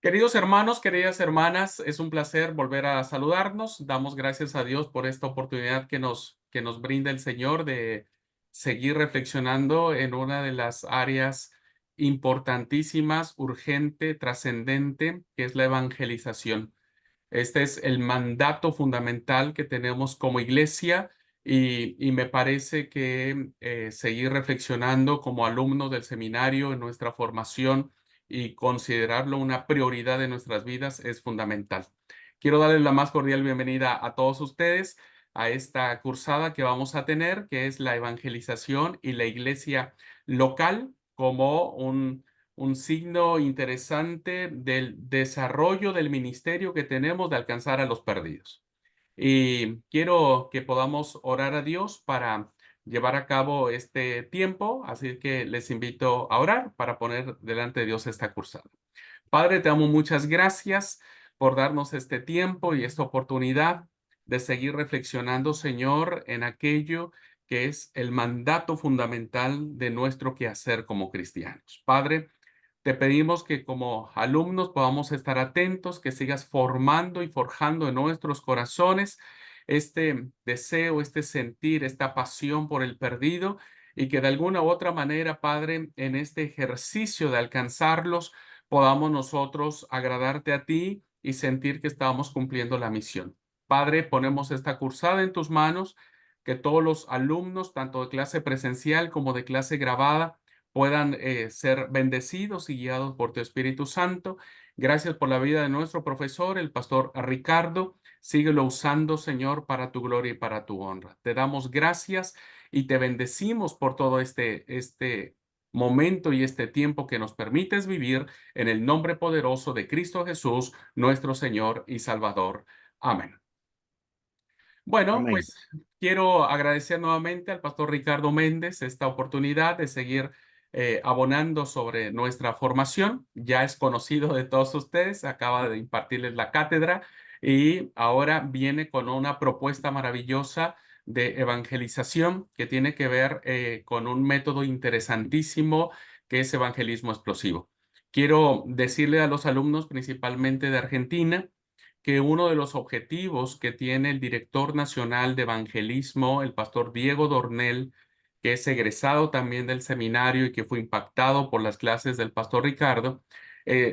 Queridos hermanos, queridas hermanas, es un placer volver a saludarnos. Damos gracias a Dios por esta oportunidad que nos brinda el Señor de seguir reflexionando en una de las áreas importantísimas, urgente, trascendente, que es la evangelización. Este es el mandato fundamental que tenemos como iglesia y me parece que seguir reflexionando como alumnos del seminario en nuestra formación y considerarlo una prioridad de nuestras vidas es fundamental. Quiero darles la más cordial bienvenida a todos ustedes a esta cursada que vamos a tener, que es la evangelización y la iglesia local como un signo interesante del desarrollo del ministerio que tenemos de alcanzar a los perdidos. Y quiero que podamos orar a Dios para llevar a cabo este tiempo, así que les invito a orar para poner delante de Dios esta cursada. Padre, te damos muchas gracias por darnos este tiempo y esta oportunidad de seguir reflexionando, Señor, en aquello que es el mandato fundamental de nuestro quehacer como cristianos. Padre, te pedimos que como alumnos podamos estar atentos, que sigas formando y forjando en nuestros corazones este deseo, este sentir, esta pasión por el perdido y que de alguna u otra manera, Padre, en este ejercicio de alcanzarlos, podamos nosotros agradarte a ti y sentir que estamos cumpliendo la misión. Padre, ponemos esta cursada en tus manos, que todos los alumnos, tanto de clase presencial como de clase grabada, puedan ser bendecidos y guiados por tu Espíritu Santo. Gracias por la vida de nuestro profesor, el pastor Ricardo. Síguelo usando, Señor, para tu gloria y para tu honra. Te damos gracias y te bendecimos por todo este momento y este tiempo que nos permites vivir en el nombre poderoso de Cristo Jesús, nuestro Señor y Salvador. Amén. Bueno, Amén. pues quiero agradecer nuevamente al pastor Ricardo Méndez esta oportunidad de seguir abonando sobre nuestra formación. Ya es conocido de todos ustedes, acaba de impartirles la cátedra y ahora viene con una propuesta maravillosa de evangelización que tiene que ver con un método interesantísimo que es evangelismo explosivo. Quiero decirle a los alumnos, principalmente de Argentina, que uno de los objetivos que tiene el director nacional de evangelismo, el pastor Diego Dornel, que es egresado también del seminario y que fue impactado por las clases del pastor Ricardo,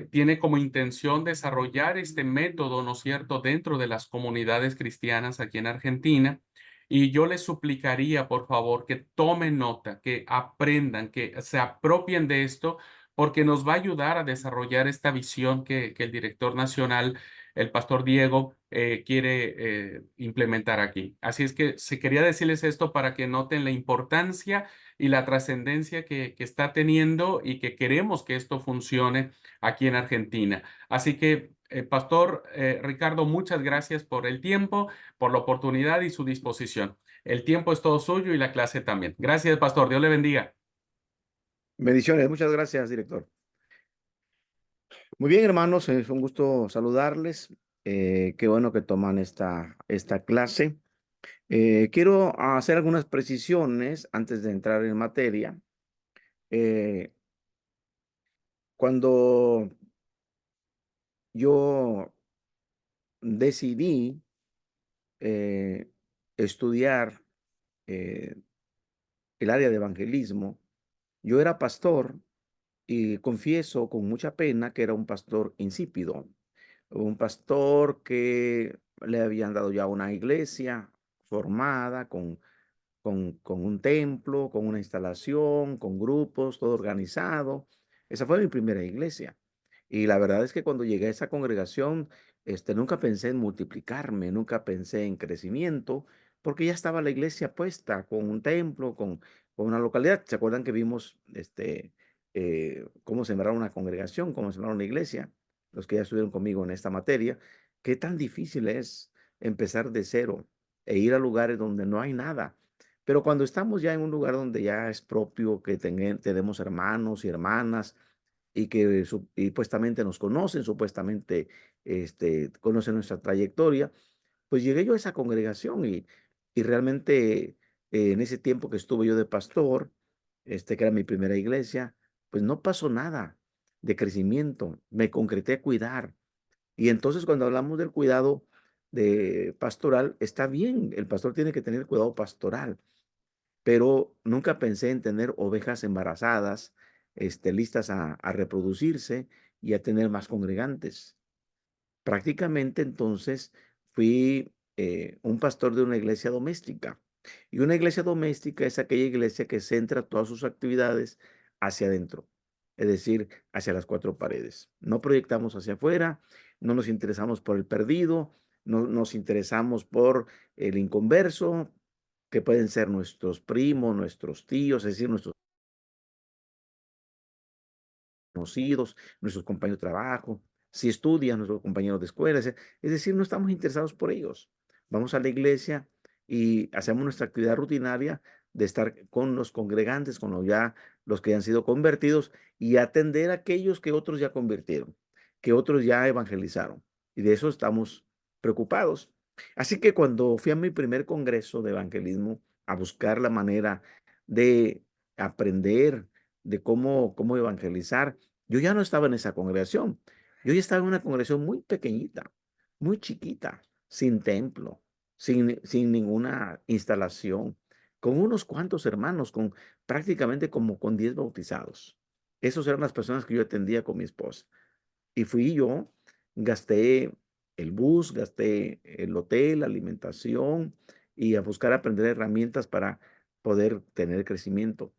tiene como intención desarrollar este método, ¿no es cierto?, dentro de las comunidades cristianas aquí en Argentina. Y yo les suplicaría, por favor, que tomen nota, que aprendan, que se apropien de esto, porque nos va a ayudar a desarrollar esta visión que el director nacional, el pastor Diego, quiere implementar aquí. Así es que se quería decirles esto para que noten la importancia y la trascendencia que está teniendo y que queremos que esto funcione aquí en Argentina. Así que, pastor Ricardo, muchas gracias por el tiempo, por la oportunidad y su disposición. El tiempo es todo suyo y la clase también. Gracias, pastor. Dios le bendiga. Bendiciones. Muchas gracias, director. Muy bien, hermanos, es un gusto saludarles. Qué bueno que toman esta clase. Quiero hacer algunas precisiones antes de entrar en materia. Eh, Cuando yo decidí eh, estudiar eh, el área de evangelismo, yo era pastor y confieso con mucha pena que era un pastor insípido. Un pastor que le habían dado ya una iglesia formada con un templo, con una instalación, con grupos, todo organizado. Esa fue mi primera iglesia. Y la verdad es que cuando llegué a esa congregación, nunca pensé en multiplicarme, nunca pensé en crecimiento, porque ya estaba la iglesia puesta con un templo, con una localidad. ¿Se acuerdan que vimos cómo sembrar una congregación, cómo sembrar una iglesia? Los que ya estuvieron conmigo en esta materia, qué tan difícil es empezar de cero e ir a lugares donde no hay nada. Pero cuando estamos ya en un lugar donde ya es propio que tenemos hermanos y hermanas y que supuestamente nos conocen, supuestamente conocen nuestra trayectoria, pues llegué yo a esa congregación y realmente en ese tiempo que estuve yo de pastor, que era mi primera iglesia, pues no pasó nada. de crecimiento, me concreté a cuidar. Y entonces cuando hablamos del cuidado de pastoral, está bien, el pastor tiene que tener cuidado pastoral, pero nunca pensé en tener ovejas embarazadas, listas a reproducirse y a tener más congregantes. Prácticamente entonces fui un pastor de una iglesia doméstica. Y una iglesia doméstica es aquella iglesia que centra todas sus actividades hacia adentro, es decir, hacia las cuatro paredes. No proyectamos hacia afuera, no nos interesamos por el perdido, no nos interesamos por el inconverso, que pueden ser nuestros primos, nuestros tíos, es decir, nuestros conocidos, nuestros compañeros de trabajo, si estudian, nuestros compañeros de escuela, es decir, no estamos interesados por ellos. Vamos a la iglesia y hacemos nuestra actividad rutinaria de estar con los congregantes, con los que han sido convertidos y atender a aquellos que otros ya convirtieron, que otros ya evangelizaron. Y de eso estamos preocupados. Así que cuando fui a mi primer congreso de evangelismo a buscar la manera de aprender de cómo evangelizar, yo ya no estaba en esa congregación. Yo ya estaba en una congregación muy pequeñita, muy chiquita, sin templo, sin ninguna instalación, con unos cuantos hermanos, con prácticamente como con 10 bautizados. Esas eran las personas que yo atendía con mi esposa. Y fui yo, gasté el bus, gasté el hotel, la alimentación y a buscar aprender herramientas para poder tener crecimiento.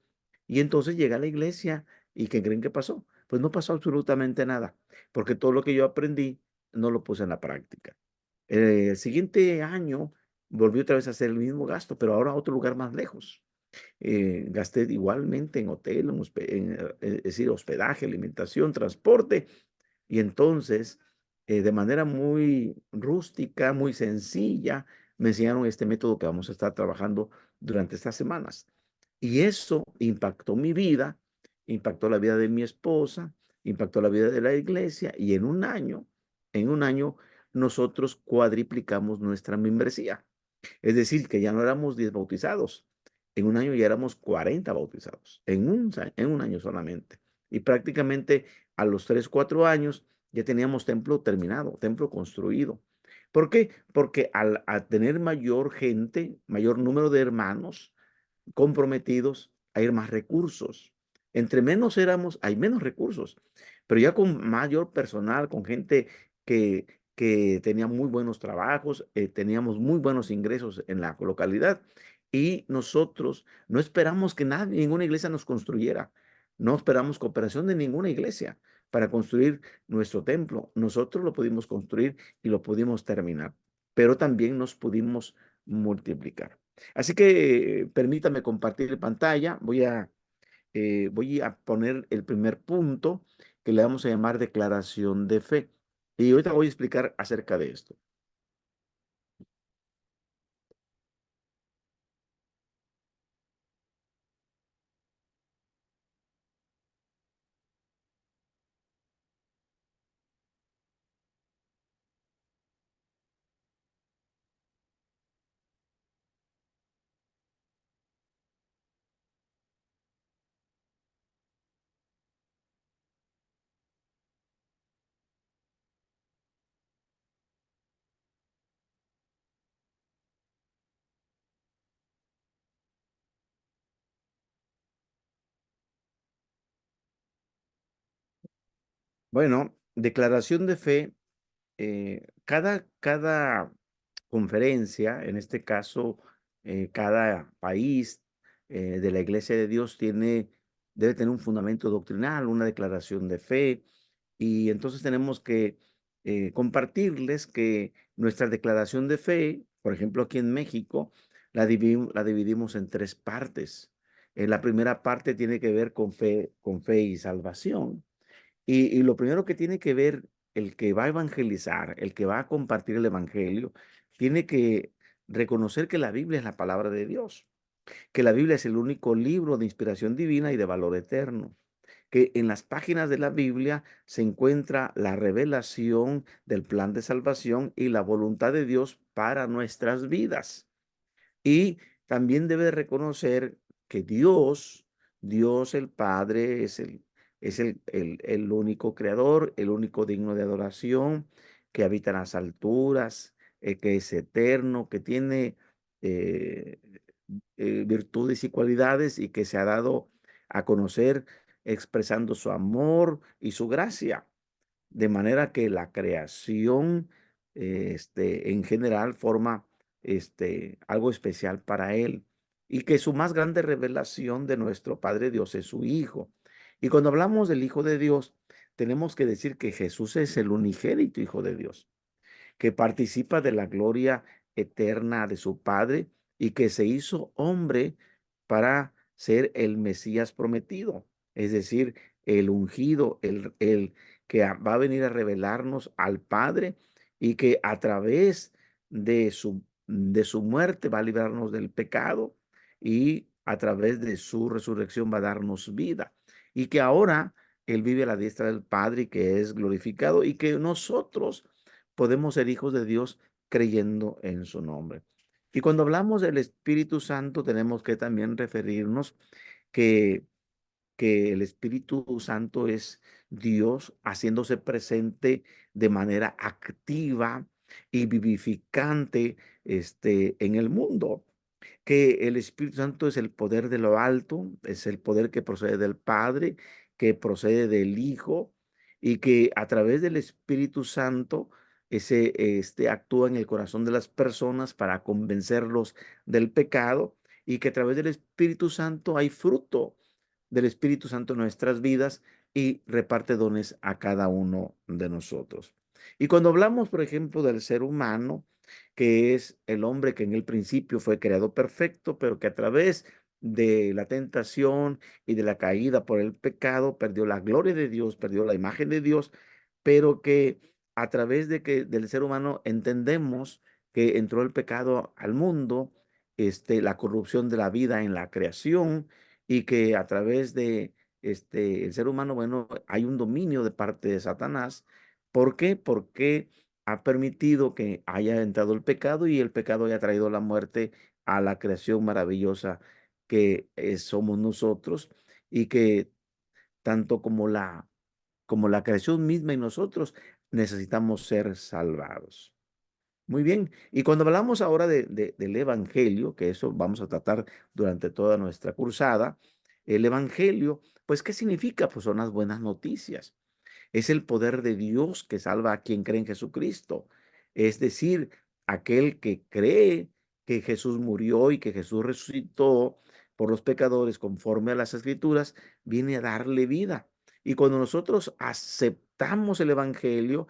Y entonces llegué a la iglesia y ¿qué creen que pasó? Pues no pasó absolutamente nada, porque todo lo que yo aprendí no lo puse en la práctica. El siguiente año volví otra vez a hacer el mismo gasto, pero ahora a otro lugar más lejos. Gasté igualmente en hotel, es decir, hospedaje, alimentación, transporte, y entonces, de manera muy rústica, muy sencilla, me enseñaron este método que vamos a estar trabajando durante estas semanas. Y eso impactó mi vida, impactó la vida de mi esposa, impactó la vida de la iglesia y en un año nosotros cuadriplicamos nuestra membresía. Es decir, que ya no éramos 10 bautizados. En un año ya éramos 40 bautizados, en un año solamente. Y prácticamente a los 3 4 años ya teníamos templo terminado, templo construido. ¿Por qué? Porque al tener mayor gente, mayor número de hermanos comprometidos, hay más recursos. Entre menos éramos, hay menos recursos. Pero ya con mayor personal, con gente que tenía muy buenos trabajos, teníamos muy buenos ingresos en la localidad y nosotros no esperamos que nadie, ninguna iglesia nos construyera. No esperamos cooperación de ninguna iglesia para construir nuestro templo. Nosotros lo pudimos construir y lo pudimos terminar, pero también nos pudimos multiplicar. Así que permítame compartir pantalla. Voy a poner el primer punto que le vamos a llamar declaración de fe. Y ahorita voy a explicar acerca de esto. Bueno, declaración de fe. Cada conferencia, en este caso, cada país de la Iglesia de Dios debe tener un fundamento doctrinal, una declaración de fe, y entonces tenemos que compartirles que nuestra declaración de fe, por ejemplo, aquí en México, la dividimos en tres partes. La primera parte tiene que ver con fe y salvación. Y lo primero que tiene que ver el que va a evangelizar, el que va a compartir el evangelio, tiene que reconocer que la Biblia es la palabra de Dios, que la Biblia es el único libro de inspiración divina y de valor eterno, que en las páginas de la Biblia se encuentra la revelación del plan de salvación y la voluntad de Dios para nuestras vidas. Y también debe de reconocer que Dios el Padre, es es el único creador, el único digno de adoración, que habita en las alturas, que es eterno, que tiene eh, virtudes y cualidades y que se ha dado a conocer expresando su amor y su gracia. De manera que la creación, en general forma, algo especial para él, y que su más grande revelación de nuestro Padre Dios es su Hijo. Y cuando hablamos del Hijo de Dios, tenemos que decir que Jesús es el unigénito Hijo de Dios, que participa de la gloria eterna de su Padre y que se hizo hombre para ser el Mesías prometido, es decir, el ungido, el que va a venir a revelarnos al Padre y que a través de su muerte va a librarnos del pecado y a través de su resurrección va a darnos vida y que ahora Él vive a la diestra del Padre y que es glorificado y que nosotros podemos ser hijos de Dios creyendo en su nombre. Y cuando hablamos del Espíritu Santo, tenemos que también referirnos que, que el Espíritu Santo es Dios haciéndose presente de manera activa y vivificante en el mundo, que el Espíritu Santo es el poder de lo alto, es el poder que procede del Padre, que procede del Hijo, y que a través del Espíritu Santo actúa en el corazón de las personas para convencerlos del pecado, y que a través del Espíritu Santo hay fruto del Espíritu Santo en nuestras vidas y reparte dones a cada uno de nosotros. Y cuando hablamos, por ejemplo, del ser humano, que es el hombre que en el principio fue creado perfecto, pero que a través de la tentación y de la caída por el pecado perdió la gloria de Dios, perdió la imagen de Dios, pero que a través de que del ser humano entendemos que entró el pecado al mundo, la corrupción de la vida en la creación y que a través de el ser humano, bueno, hay un dominio de parte de Satanás. ¿Por qué? Porque ha permitido que haya entrado el pecado y el pecado haya traído la muerte a la creación maravillosa que somos nosotros y que tanto como la creación misma y nosotros necesitamos ser salvados. Muy bien, y cuando hablamos ahora del Evangelio, que eso vamos a tratar durante toda nuestra cursada, el Evangelio, pues, ¿qué significa? Pues son las buenas noticias. Es el poder de Dios que salva a quien cree en Jesucristo. Es decir, aquel que cree que Jesús murió y que Jesús resucitó por los pecadores conforme a las Escrituras, viene a darle vida. Y cuando nosotros aceptamos el Evangelio,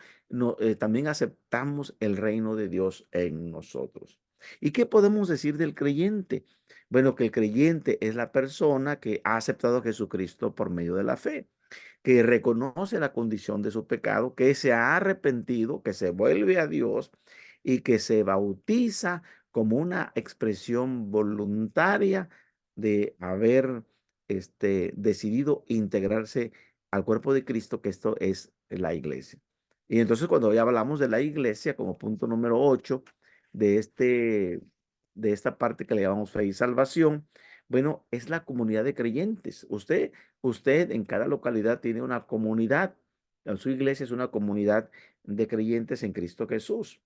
también aceptamos el reino de Dios en nosotros. ¿Y qué podemos decir del creyente? Bueno, que el creyente es la persona que ha aceptado a Jesucristo por medio de la fe, que reconoce la condición de su pecado, que se ha arrepentido, que se vuelve a Dios y que se bautiza como una expresión voluntaria de haber decidido integrarse al cuerpo de Cristo, que esto es la iglesia. Y entonces cuando ya hablamos de la iglesia como punto número 8 de, de esta parte que le llamamos fe y salvación, bueno, es la comunidad de creyentes. Usted en cada localidad tiene una comunidad. Su iglesia es una comunidad de creyentes en Cristo Jesús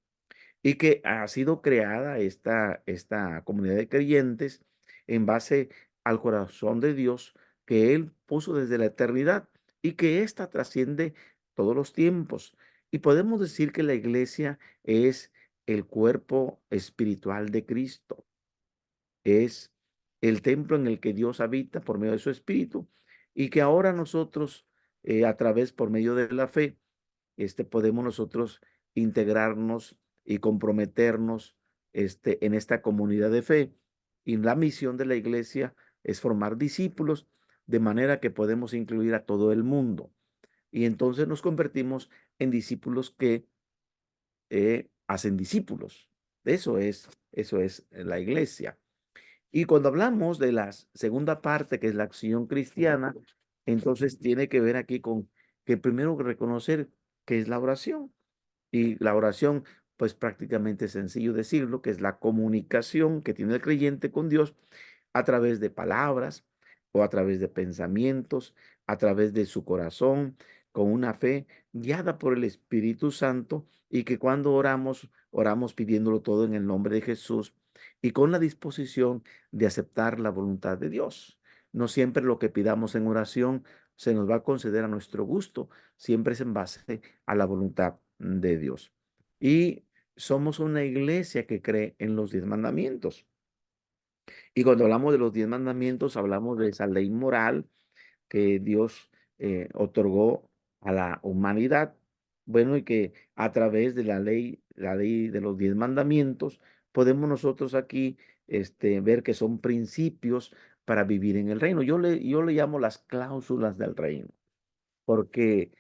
y que ha sido creada esta comunidad de creyentes en base al corazón de Dios que Él puso desde la eternidad y que ésta trasciende todos los tiempos. Y podemos decir que la iglesia es el cuerpo espiritual de Cristo, es el templo en el que Dios habita por medio de su Espíritu y que ahora nosotros, a través, por medio de la fe, podemos nosotros integrarnos y comprometernos en esta comunidad de fe. Y la misión de la iglesia es formar discípulos de manera que podemos incluir a todo el mundo. Y entonces nos convertimos en discípulos que hacen discípulos. Eso es la iglesia. Y cuando hablamos de la segunda parte, que es la acción cristiana, entonces tiene que ver aquí con que primero reconocer que es la oración. Y la oración, pues prácticamente es sencillo decirlo, que es la comunicación que tiene el creyente con Dios a través de palabras o a través de pensamientos a través de su corazón, con una fe guiada por el Espíritu Santo, y que cuando oramos, oramos pidiéndolo todo en el nombre de Jesús y con la disposición de aceptar la voluntad de Dios. No siempre lo que pidamos en oración se nos va a conceder a nuestro gusto, siempre es en base a la voluntad de Dios. Y somos una iglesia que cree en los 10 mandamientos. Y cuando hablamos de los 10 mandamientos, hablamos de esa ley moral que Dios otorgó a la humanidad. Bueno, y que a través de la ley de los 10 mandamientos, podemos nosotros aquí ver que son principios para vivir en el reino. Yo le llamo las cláusulas del reino porque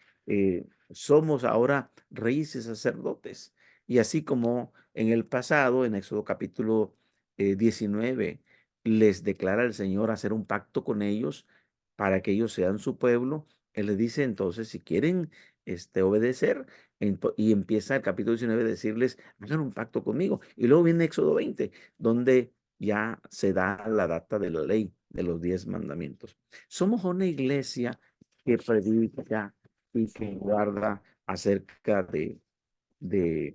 somos ahora reyes y sacerdotes. Y así como en el pasado, en Éxodo capítulo 19, les declara el Señor hacer un pacto con ellos para que ellos sean su pueblo. Él les dice entonces, si quieren obedecer, y empieza el capítulo 19 a decirles, hagan un pacto conmigo. Y luego viene Éxodo 20, donde ya se da la data de la ley de los 10 mandamientos. Somos una iglesia que predica y que guarda acerca de, de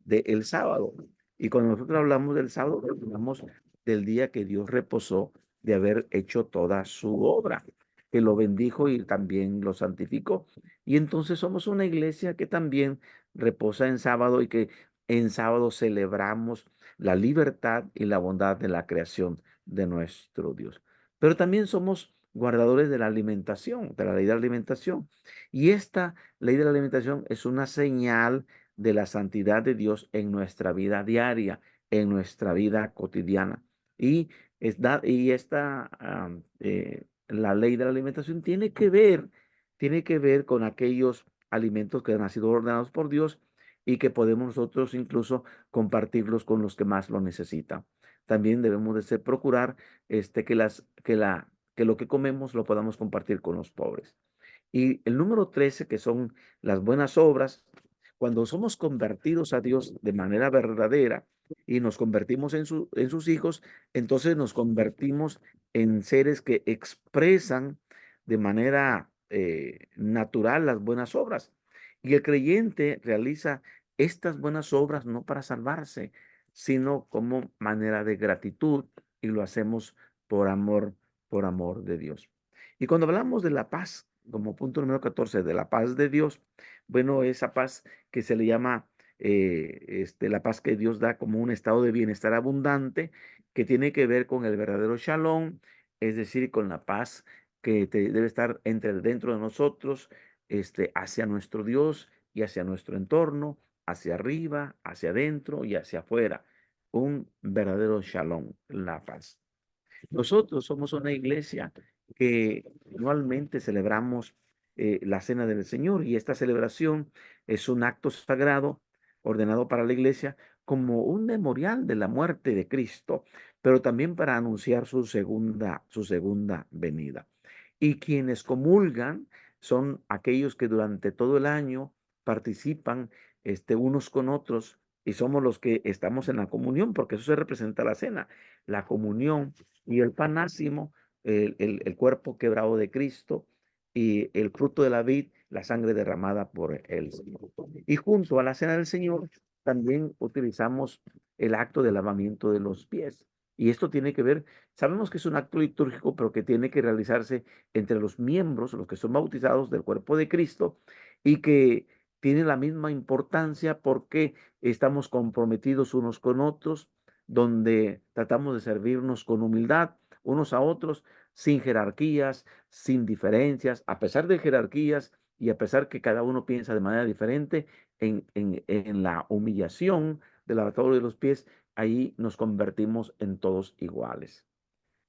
el sábado. Y cuando nosotros hablamos del sábado, hablamos del día que Dios reposó de haber hecho toda su obra, que lo bendijo y también lo santificó. Y entonces somos una iglesia que también reposa en sábado y que en sábado celebramos la libertad y la bondad de la creación de nuestro Dios. Pero también somos guardadores de la alimentación, de la ley de la alimentación. Y esta ley de la alimentación es una señal de la santidad de Dios en nuestra vida diaria, en nuestra vida cotidiana. Y, la ley de la alimentación tiene que ver con aquellos alimentos que han sido ordenados por Dios y que podemos nosotros incluso compartirlos con los que más lo necesitan. También debemos de procurar que lo que comemos lo podamos compartir con los pobres. Y el número 13, que son las buenas obras, cuando somos convertidos a Dios de manera verdadera y nos convertimos en sus hijos, entonces nos convertimos en seres que expresan de manera natural las buenas obras. Y el creyente realiza estas buenas obras no para salvarse, sino como manera de gratitud, y lo hacemos por amor de Dios. Y cuando hablamos de la paz, como punto número 14, de la paz de Dios, bueno, esa paz que se le llama la paz que Dios da como un estado de bienestar abundante, que tiene que ver con el verdadero shalom, es decir, con la paz que debe estar dentro de nosotros, hacia nuestro Dios y hacia nuestro entorno, hacia arriba, hacia adentro y hacia afuera. Un verdadero shalom, la paz. Nosotros somos una iglesia que anualmente celebramos la Cena del Señor, y esta celebración es un acto sagrado ordenado para la iglesia como un memorial de la muerte de Cristo, pero también para anunciar su segunda venida. Y quienes comulgan son aquellos que durante todo el año participan unos con otros, y somos los que estamos en la comunión, porque eso se representa la cena, la comunión y el pan ácimo, el cuerpo quebrado de Cristo, y el fruto de la vid, la sangre derramada por el Señor. Y junto a la cena del Señor también utilizamos el acto de lavamiento de los pies. Y esto tiene que ver, sabemos que es un acto litúrgico, pero que tiene que realizarse entre los miembros, los que son bautizados del cuerpo de Cristo, y que tiene la misma importancia porque estamos comprometidos unos con otros, donde tratamos de servirnos con humildad unos a otros, sin jerarquías, sin diferencias, a pesar de jerarquías y a pesar que cada uno piensa de manera diferente, en la humillación del lavatorio de los pies, ahí nos convertimos en todos iguales.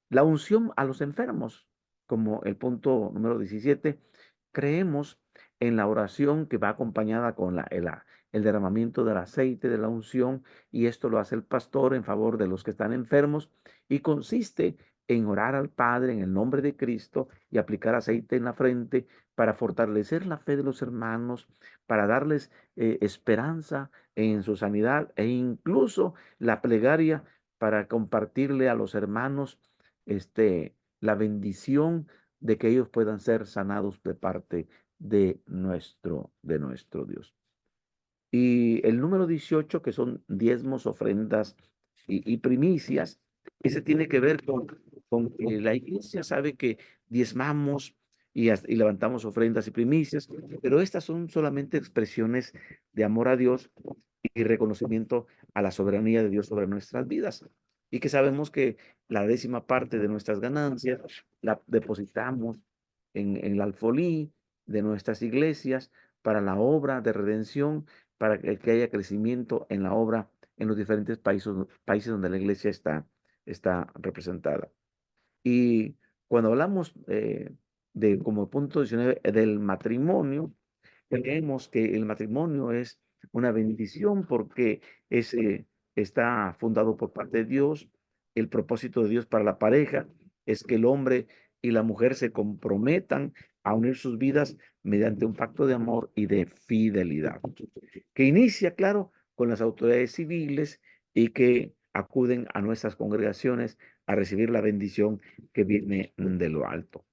La unción a los enfermos, como el punto número 17, creemos en la oración que va acompañada con el derramamiento del aceite de la unción, y esto lo hace el pastor en favor de los que están enfermos, y consiste en orar al Padre en el nombre de Cristo y aplicar aceite en la frente para fortalecer la fe de los hermanos, para darles esperanza en su sanidad, e incluso la plegaria para compartirle a los hermanos la bendición de que ellos puedan ser sanados de parte de nuestro Dios. Y el número 18, que son diezmos, ofrendas y primicias, ese tiene que ver con que la iglesia sabe que diezmamos y levantamos ofrendas y primicias, pero estas son solamente expresiones de amor a Dios y reconocimiento a la soberanía de Dios sobre nuestras vidas. Y que sabemos que la décima parte de nuestras ganancias la depositamos en el alfolí de nuestras iglesias para la obra de redención, para que haya crecimiento en la obra en los diferentes países donde la iglesia está representada. Y cuando hablamos como punto 19 del matrimonio, creemos que el matrimonio es una bendición porque está fundado por parte de Dios. El propósito de Dios para la pareja es que el hombre y la mujer se comprometan a unir sus vidas mediante un pacto de amor y de fidelidad, que inicia, claro, con las autoridades civiles y que acuden a nuestras congregaciones a recibir la bendición que viene de lo alto.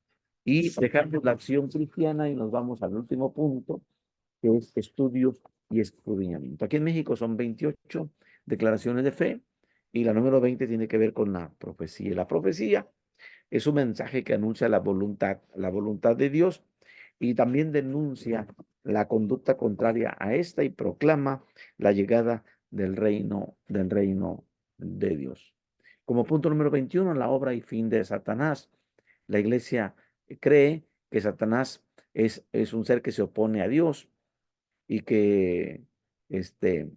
Y dejamos la acción cristiana y nos vamos al último punto, que es estudio y escudriñamiento. Aquí en México son 28 declaraciones de fe y la número 20 tiene que ver con la profecía. La profecía es un mensaje que anuncia la voluntad de Dios y también denuncia la conducta contraria a esta y proclama la llegada del reino de Dios. Como punto número 21, la obra y fin de Satanás. La iglesia cree que Satanás es un ser que se opone a Dios y este,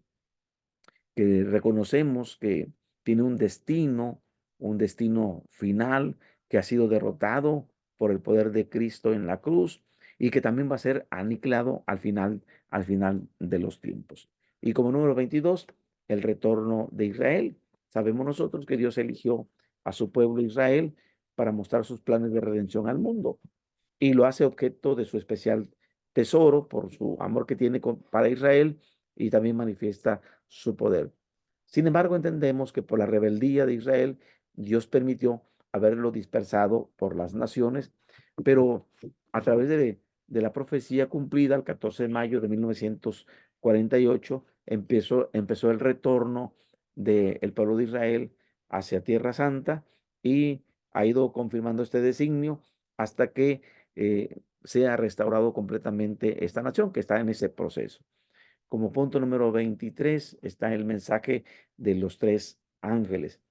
que reconocemos que tiene un destino final que ha sido derrotado por el poder de Cristo en la cruz y que también va a ser aniquilado al final de los tiempos. Y como número 22, el retorno de Israel. Sabemos nosotros que Dios eligió a su pueblo Israel para mostrar sus planes de redención al mundo y lo hace objeto de su especial tesoro por su amor que tiene para Israel y también manifiesta su poder. Sin embargo, entendemos que por la rebeldía de Israel, Dios permitió haberlo dispersado por las naciones, pero a través de la profecía cumplida el 14 de mayo de 1948, empezó el retorno del pueblo de Israel hacia Tierra Santa y ha ido confirmando este designio hasta que sea restaurado completamente esta nación que está en ese proceso. Como punto número 23 está el mensaje de los tres ángeles.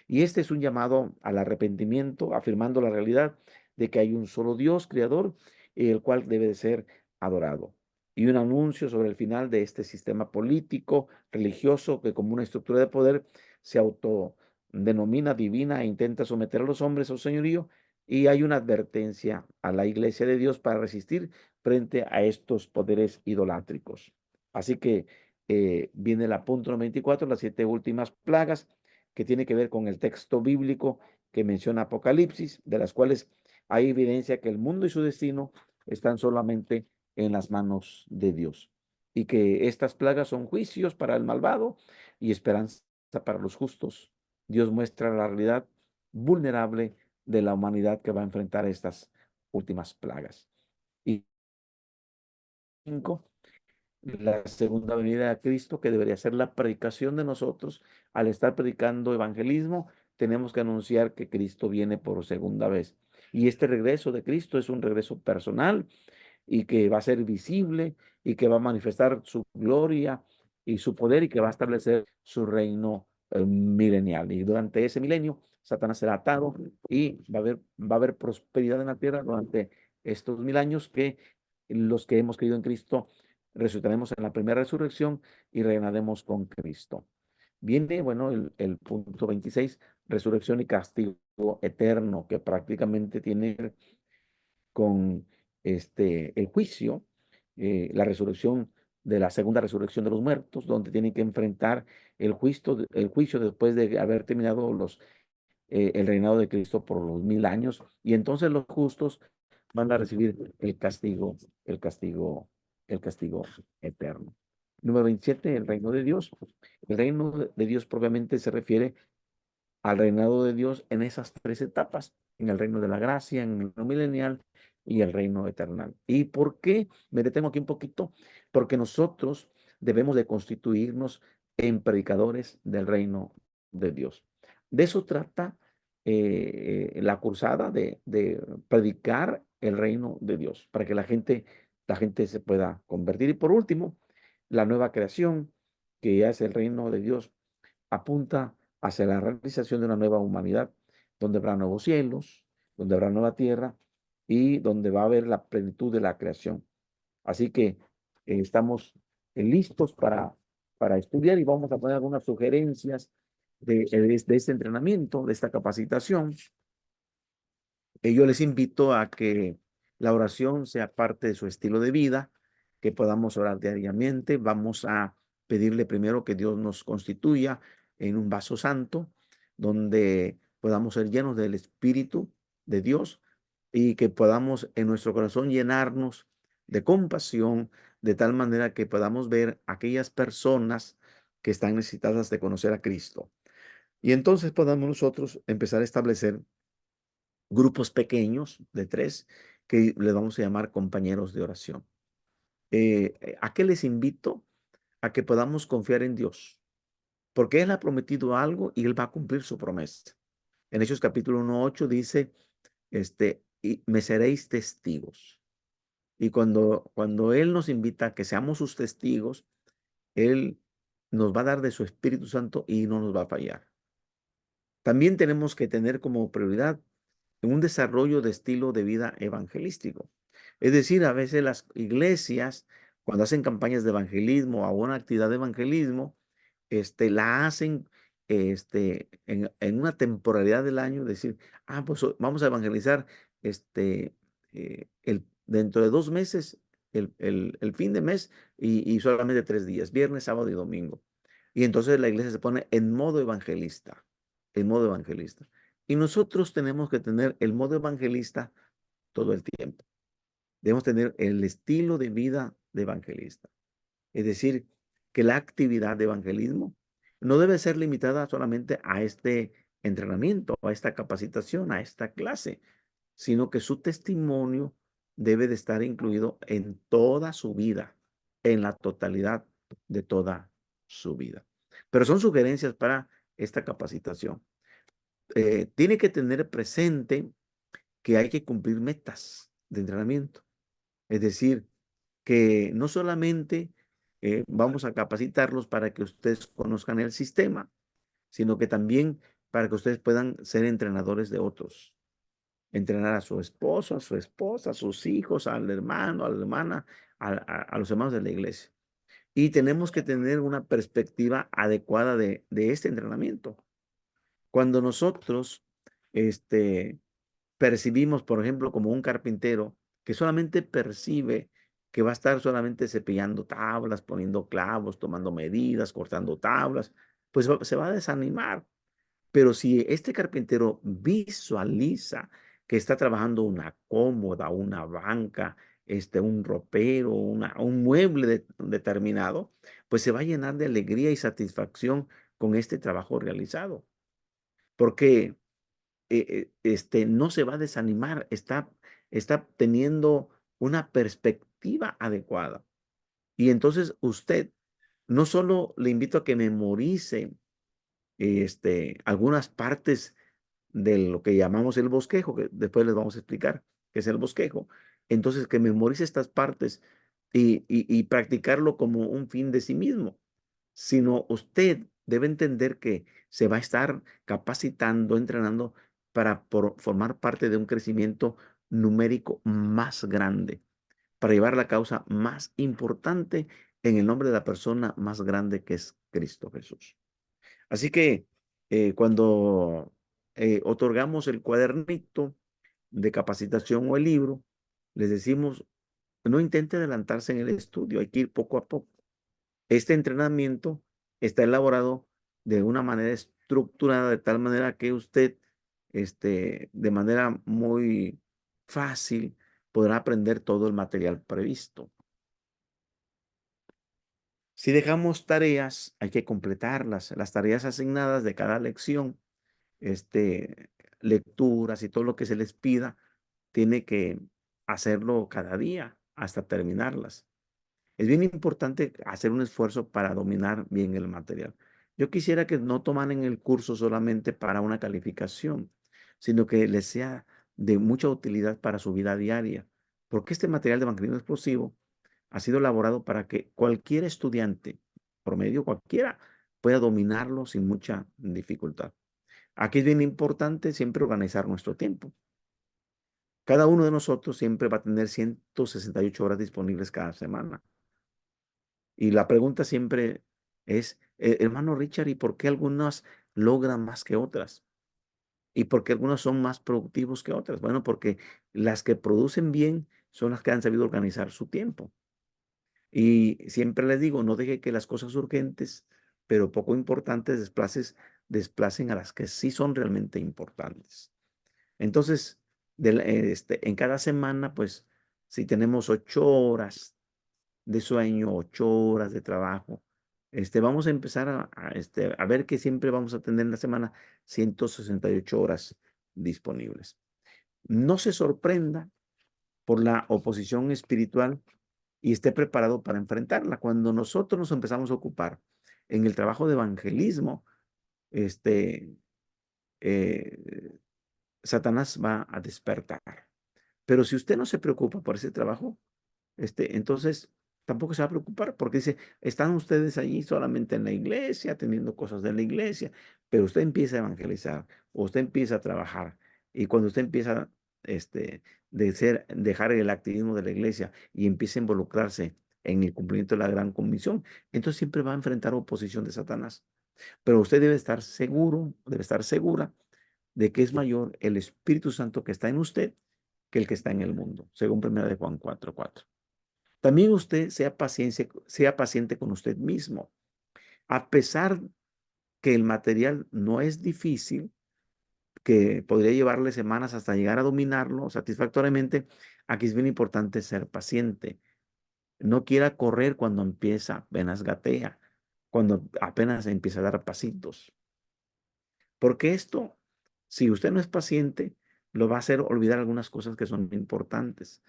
Y este es un llamado al arrepentimiento, afirmando la realidad de que hay un solo Dios creador y el cual debe de ser adorado. Y un anuncio sobre el final de este sistema político, religioso, que como una estructura de poder se autodenomina divina e intenta someter a los hombres a su señorío. Y hay una advertencia a la iglesia de Dios para resistir frente a estos poderes idolátricos. Así que viene la punto 94, las 7 últimas plagas, que tiene que ver con el texto bíblico que menciona Apocalipsis, de las cuales hay evidencia que el mundo y su destino están solamente en las manos de Dios. Y que estas plagas son juicios para el malvado y esperanza para los justos. Dios muestra la realidad vulnerable de la humanidad que va a enfrentar estas últimas plagas. Y 5, la segunda venida de Cristo, que debería ser la predicación de nosotros. Al estar predicando evangelismo, tenemos que anunciar que Cristo viene por segunda vez. Y este regreso de Cristo es un regreso personal y que va a ser visible y que va a manifestar su gloria y su poder y que va a establecer su reino milenial. Y durante ese milenio, Satanás será atado y va a haber prosperidad en la tierra durante estos 1000 años que los que hemos creído en Cristo resucitaremos en la primera resurrección y reinaremos con Cristo. Viene, bueno, el punto 26, resurrección y castigo eterno, que prácticamente tiene con el juicio, la resurrección de la segunda resurrección de los muertos, donde tienen que enfrentar el juicio después de haber terminado el reinado de Cristo por los 1000 años, y entonces los justos van a recibir el castigo, el castigo eterno. Número 27, el reino de Dios. El reino de Dios propiamente se refiere al reinado de Dios en esas tres etapas, en el reino de la gracia, en el reino milenial y el reino eterno. ¿Y por qué? Me detengo aquí un poquito, porque nosotros debemos de constituirnos en predicadores del reino de Dios. De eso trata la cursada de predicar el reino de Dios, para que la gente se pueda convertir. Y por último, la nueva creación, que ya es el reino de Dios, apunta hacia la realización de una nueva humanidad, donde habrá nuevos cielos, donde habrá nueva tierra y donde va a haber la plenitud de la creación. Así que estamos listos para estudiar y vamos a poner algunas sugerencias de este entrenamiento, de esta capacitación. Yo les invito a que la oración sea parte de su estilo de vida, que podamos orar diariamente. Vamos a pedirle primero que Dios nos constituya en un vaso santo, donde podamos ser llenos del Espíritu de Dios y que podamos en nuestro corazón llenarnos de compasión, de tal manera que podamos ver a aquellas personas que están necesitadas de conocer a Cristo. Y entonces podamos nosotros empezar a establecer grupos pequeños de 3 que les vamos a llamar compañeros de oración. ¿A qué les invito? A que podamos confiar en Dios, porque Él ha prometido algo y Él va a cumplir su promesa. En Hechos capítulo 1:8 dice, y me seréis testigos. Y cuando Él nos invita a que seamos sus testigos, Él nos va a dar de su Espíritu Santo y no nos va a fallar. También tenemos que tener como prioridad en un desarrollo de estilo de vida evangelístico. Es decir, a veces las iglesias, cuando hacen campañas de evangelismo o una actividad de evangelismo, la hacen en una temporalidad del año, decir, pues vamos a evangelizar dentro de 2 meses, el fin de mes, y solamente 3 días, viernes, sábado y domingo. Y entonces la iglesia se pone en modo evangelista. Y nosotros tenemos que tener el modo evangelista todo el tiempo. Debemos tener el estilo de vida de evangelista. Es decir, que la actividad de evangelismo no debe ser limitada solamente a este entrenamiento, a esta capacitación, a esta clase, sino que su testimonio debe de estar incluido en toda su vida, en la totalidad de toda su vida. Pero son sugerencias para esta capacitación. Tiene que tener presente que hay que cumplir metas de entrenamiento. Es decir, que no solamente vamos a capacitarlos para que ustedes conozcan el sistema, sino que también para que ustedes puedan ser entrenadores de otros. Entrenar a su esposo, a su esposa, a sus hijos, al hermano, a la hermana, a los hermanos de la iglesia. Y tenemos que tener una perspectiva adecuada de este entrenamiento. Cuando nosotros, este, percibimos, por ejemplo, como un carpintero que solamente percibe que va a estar solamente cepillando tablas, poniendo clavos, tomando medidas, cortando tablas, pues se va a desanimar. Pero si este carpintero visualiza que está trabajando una cómoda, una banca, un ropero, un mueble determinado, pues se va a llenar de alegría y satisfacción con este trabajo realizado. Porque no se va a desanimar, está teniendo una perspectiva adecuada. Y entonces usted, no solo le invito a que memorice algunas partes de lo que llamamos el bosquejo, que después les vamos a explicar qué es el bosquejo. Entonces, que memorice estas partes y practicarlo como un fin de sí mismo, sino usted debe entender que se va a estar capacitando, entrenando para formar parte de un crecimiento numérico más grande, para llevar la causa más importante en el nombre de la persona más grande que es Cristo Jesús. Así que cuando otorgamos el cuadernito de capacitación o el libro, les decimos, no intente adelantarse en el estudio, hay que ir poco a poco. Este entrenamiento está elaborado de una manera estructurada, de tal manera que usted, de manera muy fácil, podrá aprender todo el material previsto. Si dejamos tareas, hay que completarlas. Las tareas asignadas de cada lección este, lecturas y todo lo que se les pida, tiene que hacerlo cada día hasta terminarlas. Es bien importante hacer un esfuerzo para dominar bien el material. Yo quisiera que no tomaran el curso solamente para una calificación, sino que les sea de mucha utilidad para su vida diaria, porque este material de evangelismo explosivo ha sido elaborado para que cualquier estudiante, promedio cualquiera, pueda dominarlo sin mucha dificultad. Aquí es bien importante siempre organizar nuestro tiempo. Cada uno de nosotros siempre va a tener 168 horas disponibles cada semana. Y la pregunta siempre es, hermano Richard, ¿y por qué algunas logran más que otras? ¿Y por qué algunas son más productivos que otras? Bueno, porque las que producen bien son las que han sabido organizar su tiempo. Y siempre les digo, no deje que las cosas urgentes, pero poco importantes, desplacen a las que sí son realmente importantes. Entonces, en cada semana, pues, si tenemos 8 horas de sueño, 8 horas de trabajo, vamos a empezar a ver que siempre vamos a tener en la semana 168 horas disponibles. No se sorprenda por la oposición espiritual y esté preparado para enfrentarla. Cuando nosotros nos empezamos a ocupar en el trabajo de evangelismo, este, eh, Satanás va a despertar. Pero si usted no se preocupa por ese trabajo, entonces tampoco se va a preocupar porque dice, están ustedes allí solamente en la iglesia, teniendo cosas de la iglesia, pero usted empieza a evangelizar, o usted empieza a trabajar, y cuando usted empieza, este, dejar el activismo de la iglesia y empieza a involucrarse en el cumplimiento de la gran comisión, entonces siempre va a enfrentar oposición de Satanás. Pero usted debe estar seguro, debe estar segura de que es mayor el Espíritu Santo que está en usted que el que está en el mundo, según 1 de Juan 4:4. También usted sea paciente con usted mismo. A pesar que el material no es difícil, que podría llevarle semanas hasta llegar a dominarlo satisfactoriamente, aquí es bien importante ser paciente. No quiera correr cuando empieza, apenas gatea, cuando apenas empieza a dar pasitos. Porque esto, si usted no es paciente, lo va a hacer olvidar algunas cosas que son importantes.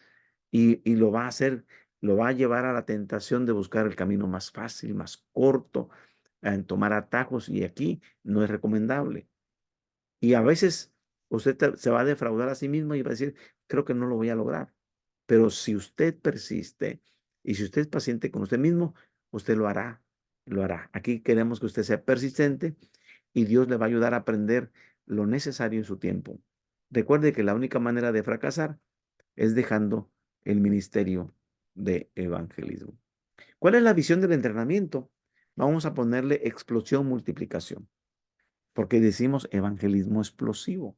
Y lo va a llevar a la tentación de buscar el camino más fácil, más corto, en tomar atajos, y aquí no es recomendable. Y a veces usted se va a defraudar a sí mismo y va a decir, creo que no lo voy a lograr. Pero si usted persiste y si usted es paciente con usted mismo, usted lo hará, lo hará. Aquí queremos que usted sea persistente y Dios le va a ayudar a aprender lo necesario en su tiempo. Recuerde que la única manera de fracasar es dejando el ministerio de evangelismo. ¿Cuál es la visión del entrenamiento? Vamos a ponerle explosión multiplicación, porque decimos evangelismo explosivo.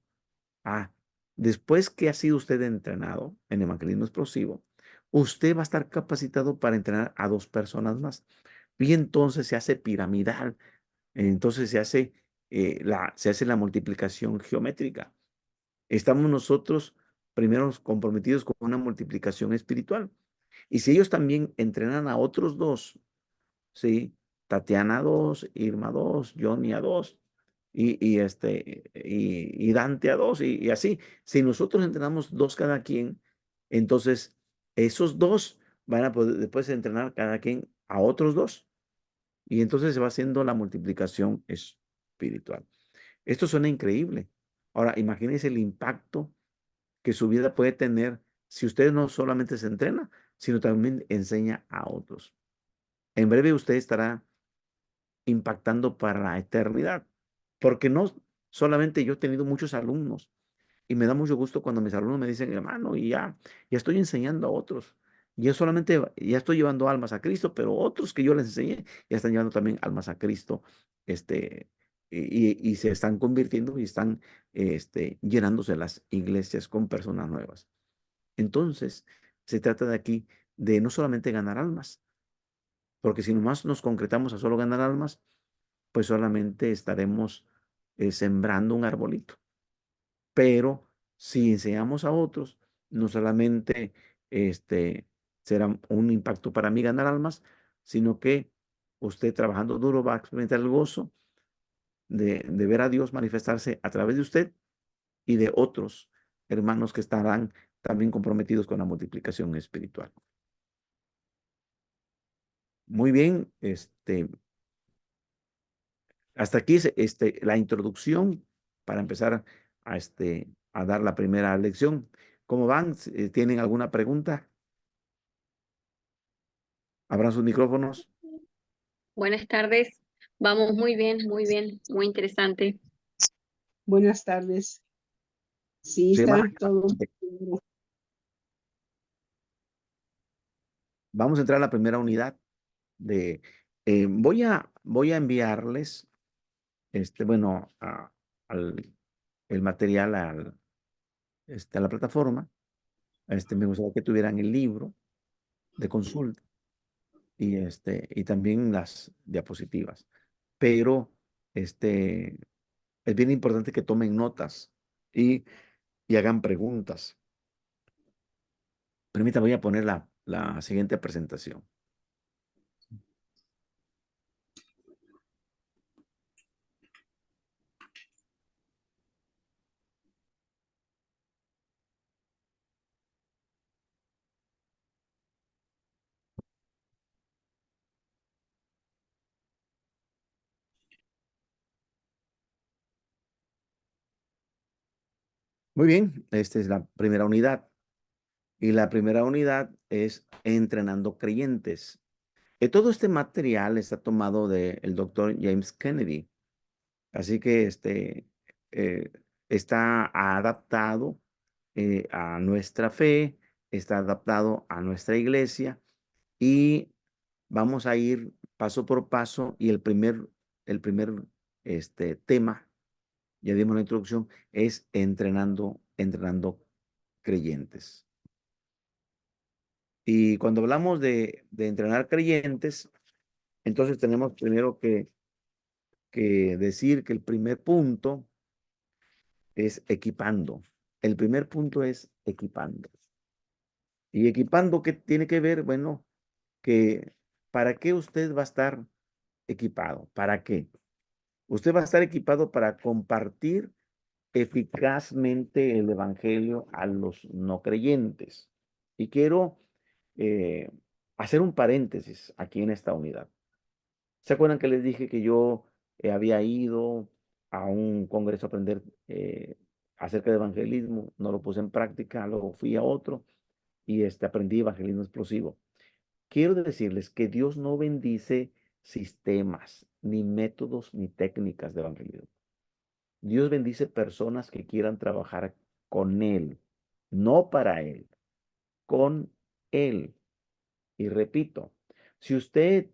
Ah, después que ha sido usted entrenado en evangelismo explosivo, usted va a estar capacitado para entrenar a 2 personas más. Y entonces se hace piramidal, entonces se hace la multiplicación geométrica. Estamos nosotros primero comprometidos con una multiplicación espiritual. Y si ellos también entrenan a otros 2, ¿sí? Tatiana a 2, Irma a 2, Johnny a 2, y Dante a 2, y así. Si nosotros entrenamos 2 cada quien, entonces esos 2 van a poder después entrenar cada quien a otros 2. Y entonces se va haciendo la multiplicación espiritual. Esto suena increíble. Ahora, imagínense el impacto que su vida puede tener si usted no solamente se entrena, sino también enseña a otros. En breve usted estará impactando para la eternidad, porque no solamente yo he tenido muchos alumnos y me da mucho gusto cuando mis alumnos me dicen, hermano, y ya estoy enseñando a otros. Yo solamente ya estoy llevando almas a Cristo, pero otros que yo les enseñé ya están llevando también almas a Cristo, este, y se están convirtiendo y están, llenándose las iglesias con personas nuevas. Entonces, se trata de aquí de no solamente ganar almas, porque si nomás nos concretamos a solo ganar almas, pues solamente estaremos sembrando un arbolito. Pero si enseñamos a otros, no solamente será un impacto para mí ganar almas, sino que usted trabajando duro va a experimentar el gozo de ver a Dios manifestarse a través de usted y de otros hermanos que estarán también comprometidos con la multiplicación espiritual. Muy bien, hasta aquí es la introducción para empezar a dar la primera lección. ¿Cómo van? ¿Tienen alguna pregunta? ¿Abran sus micrófonos? Buenas tardes. Vamos muy bien, muy interesante. Buenas tardes. Sí, Sí, hermana. está todo claro. Vamos a entrar a la primera unidad de, voy a enviarles, bueno, el material a la plataforma. Me gustaría que tuvieran el libro de consulta y también las diapositivas. Pero es bien importante que tomen notas y hagan preguntas. Permítame, voy a poner la siguiente presentación. Muy bien, esta es la primera unidad. Y la primera unidad es entrenando creyentes. Todo este material está tomado del doctor James Kennedy. Así que eh, está adaptado a nuestra fe, está adaptado a nuestra iglesia y vamos a ir paso por paso. Y el primer tema, ya dimos la introducción, es entrenando creyentes. Y cuando hablamos de entrenar creyentes, entonces tenemos primero que decir que el primer punto es equipando. El primer punto es equipando. Y equipando, ¿qué tiene que ver? Bueno, que ¿para qué usted va a estar equipado? ¿Para qué? Usted va a estar equipado para compartir eficazmente el evangelio a los no creyentes. Y quiero eh, hacer un paréntesis aquí en esta unidad. ¿Se acuerdan que les dije que yo había ido a un congreso a aprender acerca de evangelismo? No lo puse en práctica, luego fui a otro y aprendí evangelismo explosivo. Quiero decirles que Dios no bendice sistemas, ni métodos, ni técnicas de evangelismo. Dios bendice personas que quieran trabajar con Él, no para Él, con Él. Y repito, si usted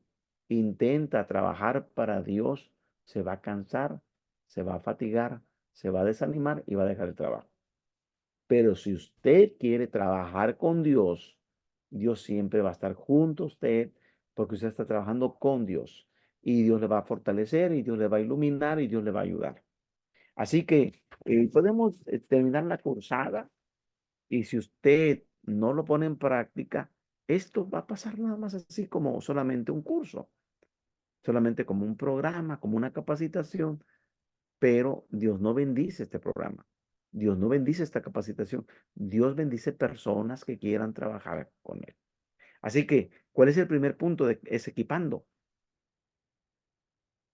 intenta trabajar para Dios, se va a cansar, se va a fatigar, se va a desanimar y va a dejar el trabajo. Pero si usted quiere trabajar con Dios, Dios siempre va a estar junto a usted porque usted está trabajando con Dios. Y Dios le va a fortalecer y Dios le va a iluminar y Dios le va a ayudar. Así que podemos terminar la cursada y si usted no lo pone en práctica, esto va a pasar nada más así como solamente un curso, solamente como un programa, como una capacitación, pero Dios no bendice este programa. Dios no bendice esta capacitación. Dios bendice personas que quieran trabajar con Él. Así que, ¿cuál es el primer punto? Es equipando.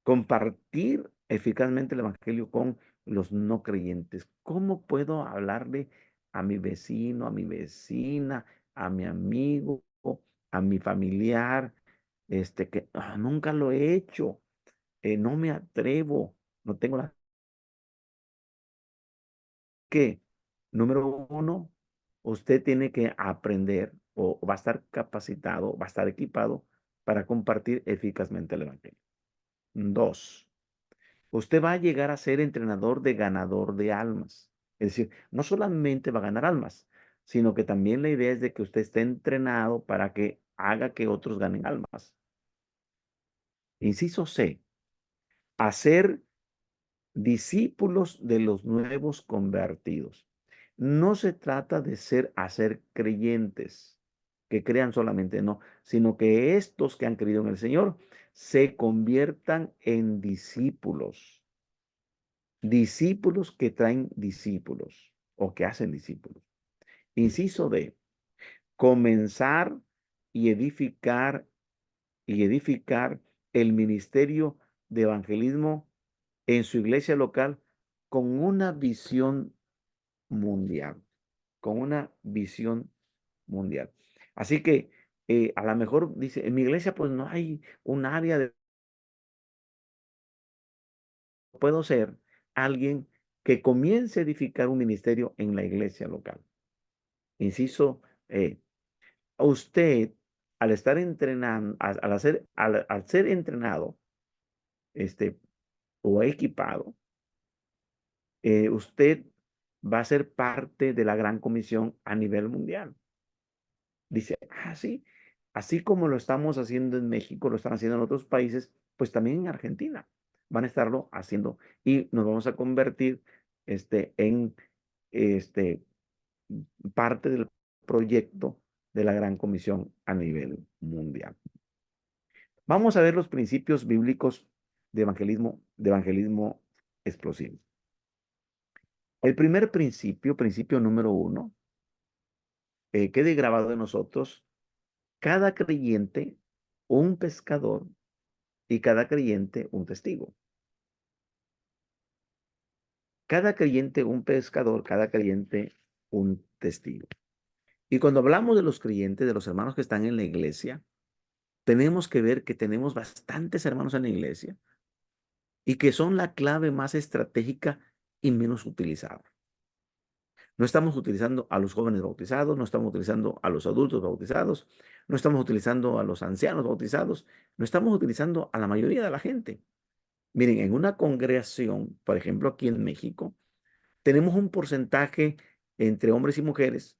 Compartir eficazmente el evangelio con los no creyentes. ¿Cómo puedo hablarle a mi vecino, a mi vecina, a mi amigo, a mi familiar, que nunca lo he hecho, no me atrevo, no tengo la que, número uno, usted tiene que aprender o va a estar capacitado, va a estar equipado para compartir eficazmente el evangelio. Dos, usted va a llegar a ser entrenador de ganador de almas. Es decir, no solamente va a ganar almas, sino que también la idea es de que usted esté entrenado para que haga que otros ganen almas. Inciso C, hacer discípulos de los nuevos convertidos. No se trata de hacer creyentes que crean solamente, no, sino que estos que han creído en el Señor se conviertan en discípulos. discípulos que traen discípulos o que hacen discípulos. Inciso D, comenzar y edificar el ministerio de evangelismo en su iglesia local con una visión mundial, con una visión mundial. Así que a lo mejor dice, en mi iglesia pues no hay un área de... Puedo ser alguien que comience a edificar un ministerio en la iglesia local. Inciso E, usted al estar entrenando, al ser entrenado o equipado, usted va a ser parte de la gran comisión a nivel mundial. Dice, sí, así como lo estamos haciendo en México, lo están haciendo en otros países, pues también en Argentina van a estarlo haciendo y nos vamos a convertir en este, parte del proyecto de la gran comisión a nivel mundial. Vamos a ver los principios bíblicos de evangelismo explosivo. El primer principio, principio número 1, quede grabado en nosotros: cada creyente, un pescador, y cada creyente, un testigo. Cada creyente, un pescador, cada creyente, un testigo. Y cuando hablamos de los creyentes, de los hermanos que están en la iglesia, tenemos que ver que tenemos bastantes hermanos en la iglesia y que son la clave más estratégica y menos utilizada. No estamos utilizando a los jóvenes bautizados, no estamos utilizando a los adultos bautizados, no estamos utilizando a los ancianos bautizados, no estamos utilizando a la mayoría de la gente. Miren, en una congregación, por ejemplo, aquí en México, tenemos un porcentaje entre hombres y mujeres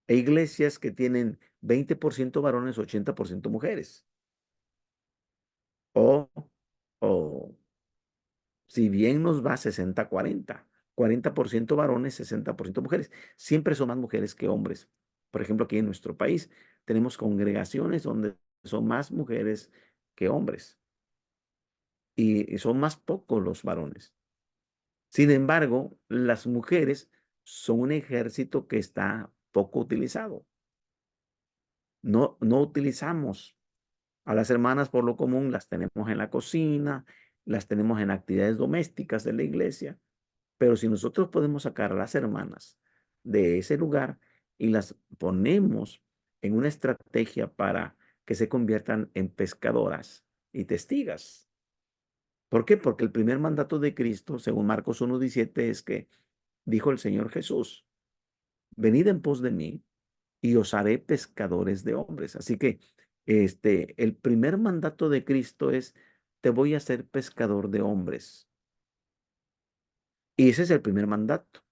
e iglesias que tienen 20% varones, 80% mujeres. O si bien nos va 60-40, 40% varones, 60% mujeres. Siempre son más mujeres que hombres. Por ejemplo, aquí en nuestro país tenemos congregaciones donde son más mujeres que hombres y son más pocos los varones. Sin embargo, las mujeres son un ejército que está poco utilizado. No utilizamos a las hermanas por lo común, las tenemos en la cocina, las tenemos en actividades domésticas de la iglesia. Pero si nosotros podemos sacar a las hermanas de ese lugar y las ponemos en una estrategia para que se conviertan en pescadoras y testigas. ¿Por qué? Porque el primer mandato de Cristo, según Marcos 1:17, es que dijo el Señor Jesús: venid en pos de mí y os haré pescadores de hombres. Así que el primer mandato de Cristo es: te voy a hacer pescador de hombres. Y ese es el primer mandato.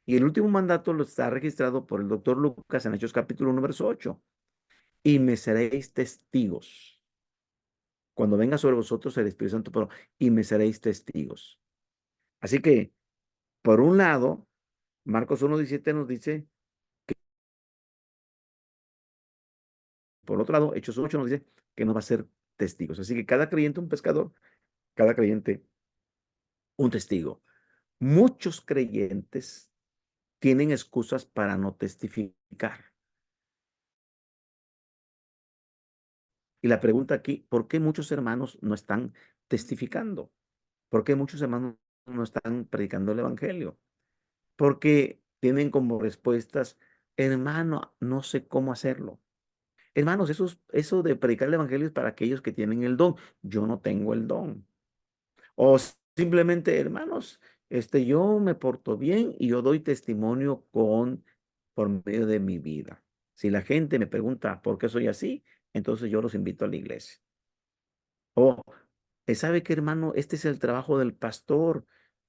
Y el último mandato lo está registrado por el doctor Lucas en Hechos capítulo 1, verso 8. Y me seréis testigos. Cuando venga sobre vosotros el Espíritu Santo, pero y me seréis testigos. Así que, por un lado, Marcos 1:17 nos dice, por otro lado, Hechos 8 nos dice que nos va a ser testigos. Así que cada creyente un pescador, cada creyente un testigo. Muchos creyentes tienen excusas para no testificar. Y la pregunta aquí, ¿por qué muchos hermanos no están testificando? ¿Por qué muchos hermanos no están predicando el evangelio? Porque tienen como respuestas: hermano, no sé cómo hacerlo. Hermanos, eso de predicar el evangelio es para aquellos que tienen el don. Yo no tengo el don. O simplemente, hermanos, yo me porto bien y yo doy testimonio por medio de mi vida. Si la gente me pregunta por qué soy así, entonces yo los invito a la iglesia. O, ¿sabe qué, hermano? Este es el trabajo del pastor.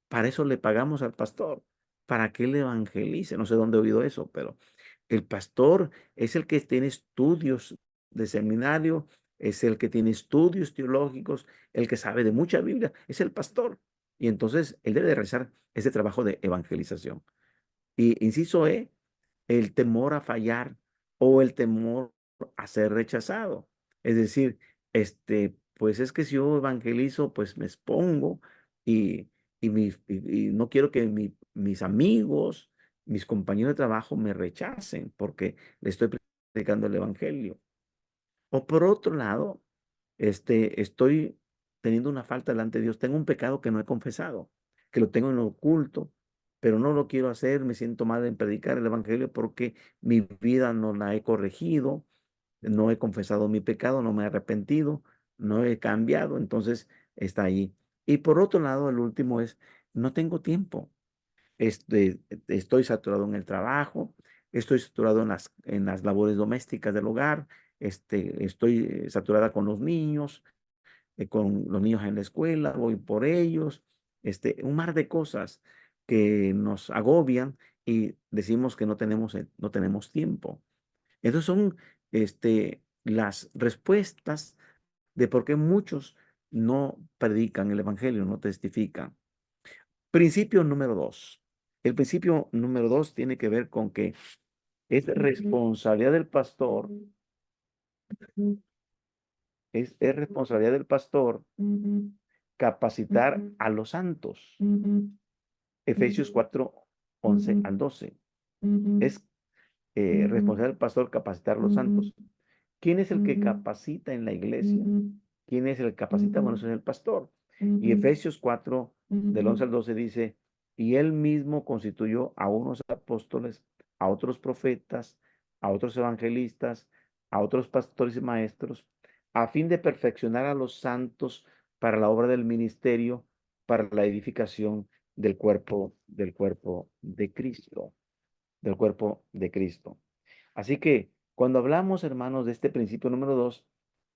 Para eso le pagamos al pastor, para que él evangelice. No sé dónde he oído eso, pero el pastor es el que tiene estudios de seminario, es el que tiene estudios teológicos, el que sabe de mucha Biblia, es el pastor. Y entonces él debe de realizar ese trabajo de evangelización. Y inciso E, el temor a fallar o el temor a ser rechazado. Es decir, pues es que si yo evangelizo, pues me expongo y y no quiero que mis amigos, mis compañeros de trabajo me rechacen porque le estoy predicando el evangelio. O por otro lado, estoy teniendo una falta delante de Dios. Tengo un pecado que no he confesado, que lo tengo en lo oculto, pero no lo quiero hacer. Me siento mal en predicar el evangelio porque mi vida no la he corregido, no he confesado mi pecado, no me he arrepentido, no he cambiado. Entonces está ahí. Y por otro lado, el último es, no tengo tiempo. Estoy saturado en el trabajo, estoy saturado en las labores domésticas del hogar, estoy saturada con con los niños en la escuela, voy por ellos, un mar de cosas que nos agobian y decimos que no tenemos tiempo. Esas son las respuestas de por qué muchos no predican el evangelio, no testifican. Principio número 2. El principio número 2 tiene que ver con que es responsabilidad del pastor, es responsabilidad del pastor capacitar a los santos. Efesios 4:11 al 12. Es responsabilidad del pastor capacitar a los santos. ¿Quién es el que capacita en la iglesia? ¿Quién es el que capacita? Bueno, eso es el pastor. Y Efesios 4, del 11 al 12 dice, y él mismo constituyó a unos apóstoles, a otros profetas, a otros evangelistas, a otros pastores y maestros, a fin de perfeccionar a los santos para la obra del ministerio, para la edificación del cuerpo de Cristo, del cuerpo de Cristo. Así que cuando hablamos, hermanos, de este principio número 2,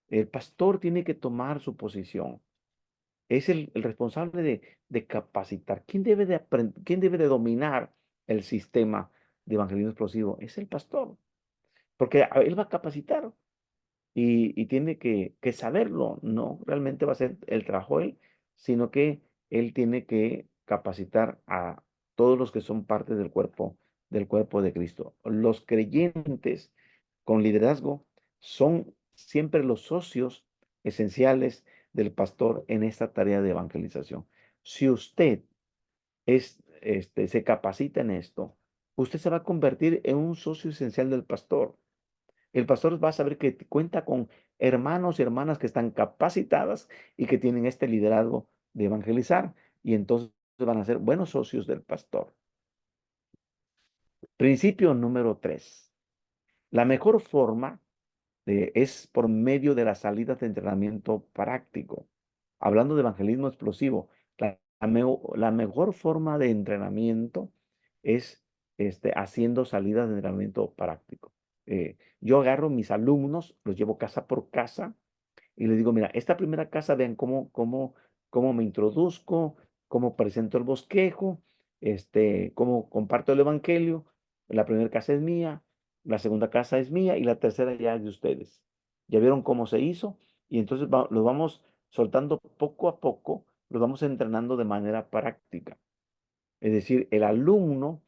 el pastor tiene que tomar su posición. Es el responsable de capacitar. ¿Quién debe de dominar el sistema de evangelismo explosivo? Es el pastor, porque él va a capacitar y tiene que saberlo. No realmente va a ser el trabajo él, sino que él tiene que capacitar a todos los que son parte del cuerpo de Cristo. Los creyentes con liderazgo son siempre los socios esenciales del pastor en esta tarea de evangelización. Si usted se capacita en esto, usted se va a convertir en un socio esencial del pastor. El pastor va a saber que cuenta con hermanos y hermanas que están capacitadas y que tienen este liderazgo de evangelizar, y entonces van a ser buenos socios del pastor. Principio número 3. La mejor forma es por medio de las salidas de entrenamiento práctico. Hablando de evangelismo explosivo, la mejor forma de entrenamiento es haciendo salidas de entrenamiento práctico. Yo agarro mis alumnos, los llevo casa por casa y les digo, mira, esta primera casa, vean cómo me introduzco, cómo presento el bosquejo, cómo comparto el evangelio. La primera casa es mía, la segunda casa es mía y la tercera ya es de ustedes. Ya vieron cómo se hizo y entonces los vamos soltando poco a poco, los vamos entrenando de manera práctica. Es decir, el alumno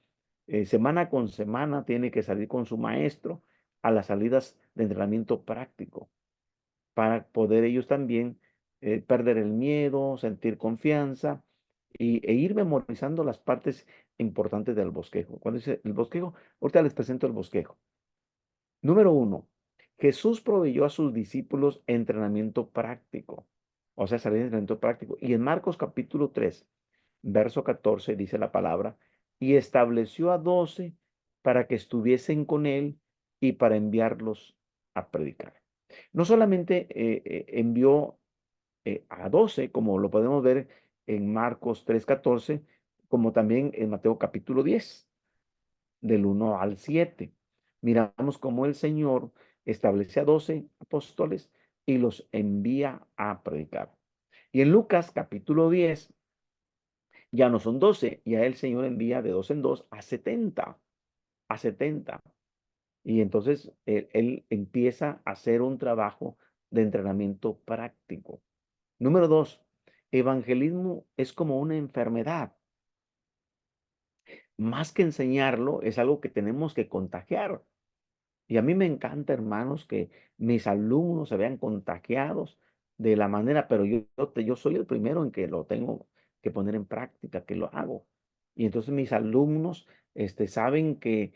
semana con semana tiene que salir con su maestro a las salidas de entrenamiento práctico para poder ellos también perder el miedo, sentir confianza e ir memorizando las partes importantes del bosquejo. Cuando dice el bosquejo, ahorita les presento el bosquejo. Número 1, Jesús proveyó a sus discípulos entrenamiento práctico, o sea, salir de entrenamiento práctico. Y en Marcos capítulo 3, verso 14, dice la palabra, y estableció a 12 para que estuviesen con él y para enviarlos a predicar. No solamente envió a 12, como lo podemos ver en Marcos 3:14, como también en Mateo capítulo 10, del 1 al 7. Miramos cómo el Señor establece a 12 apóstoles y los envía a predicar. Y en Lucas capítulo 10 ya no son 12, ya el Señor envía de 2 en 2 a 70. Y entonces él empieza a hacer un trabajo de entrenamiento práctico. Número 2, evangelismo es como una enfermedad. Más que enseñarlo, es algo que tenemos que contagiar. Y a mí me encanta, hermanos, que mis alumnos se vean contagiados de la manera, pero yo soy el primero en que que poner en práctica, que lo hago. Y entonces mis alumnos saben que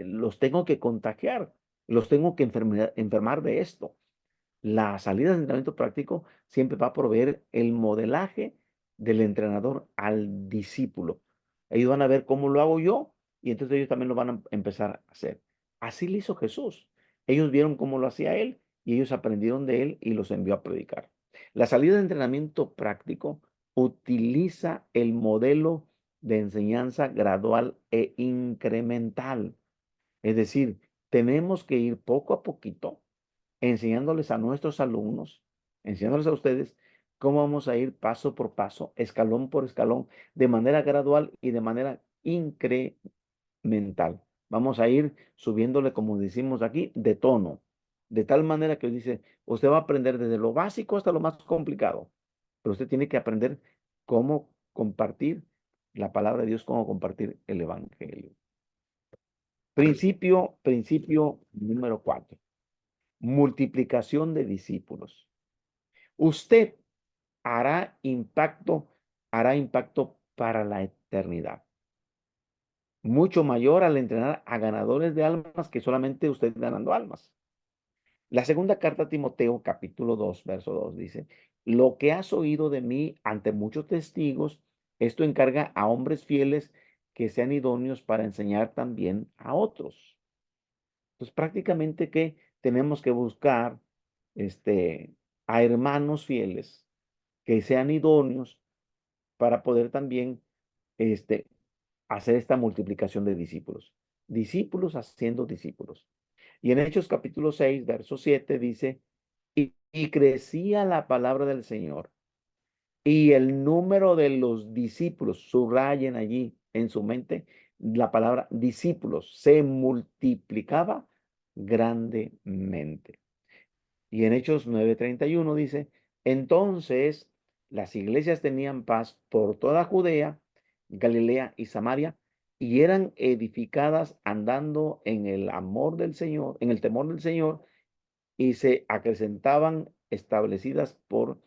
los tengo que contagiar, los tengo que enfermar de esto. La salida de entrenamiento práctico siempre va a proveer el modelaje del entrenador al discípulo. Ellos van a ver cómo lo hago yo y entonces ellos también lo van a empezar a hacer. Así lo hizo Jesús. Ellos vieron cómo lo hacía él y ellos aprendieron de él y los envió a predicar. La salida de entrenamiento práctico utiliza el modelo de enseñanza gradual e incremental. Es decir, tenemos que ir poco a poquito enseñándoles a nuestros alumnos, enseñándoles a ustedes cómo vamos a ir paso por paso, escalón por escalón, de manera gradual y de manera incremental. Vamos a ir subiéndole, como decimos aquí, de tono, de tal manera que dice, usted va a aprender desde lo básico hasta lo más complicado, pero usted tiene que aprender cómo compartir la palabra de Dios, cómo compartir el evangelio. Principio número 4. Multiplicación de discípulos. Usted hará impacto para la eternidad. Mucho mayor al entrenar a ganadores de almas que solamente usted ganando almas. La segunda carta a Timoteo, capítulo 2, verso 2, dice, lo que has oído de mí ante muchos testigos, esto encarga a hombres fieles que sean idóneos para enseñar también a otros. Entonces, prácticamente que tenemos que buscar a hermanos fieles que sean idóneos para poder también hacer esta multiplicación de discípulos. Discípulos haciendo discípulos. Y en Hechos capítulo 6, verso 7 dice, y crecía la palabra del Señor y el número de los discípulos, subrayen allí en su mente la palabra discípulos, se multiplicaba grandemente. Y en Hechos 9:31 dice, entonces las iglesias tenían paz por toda Judea, Galilea y Samaria, y eran edificadas andando en el amor del Señor, en el temor del Señor, y se acrecentaban establecidas por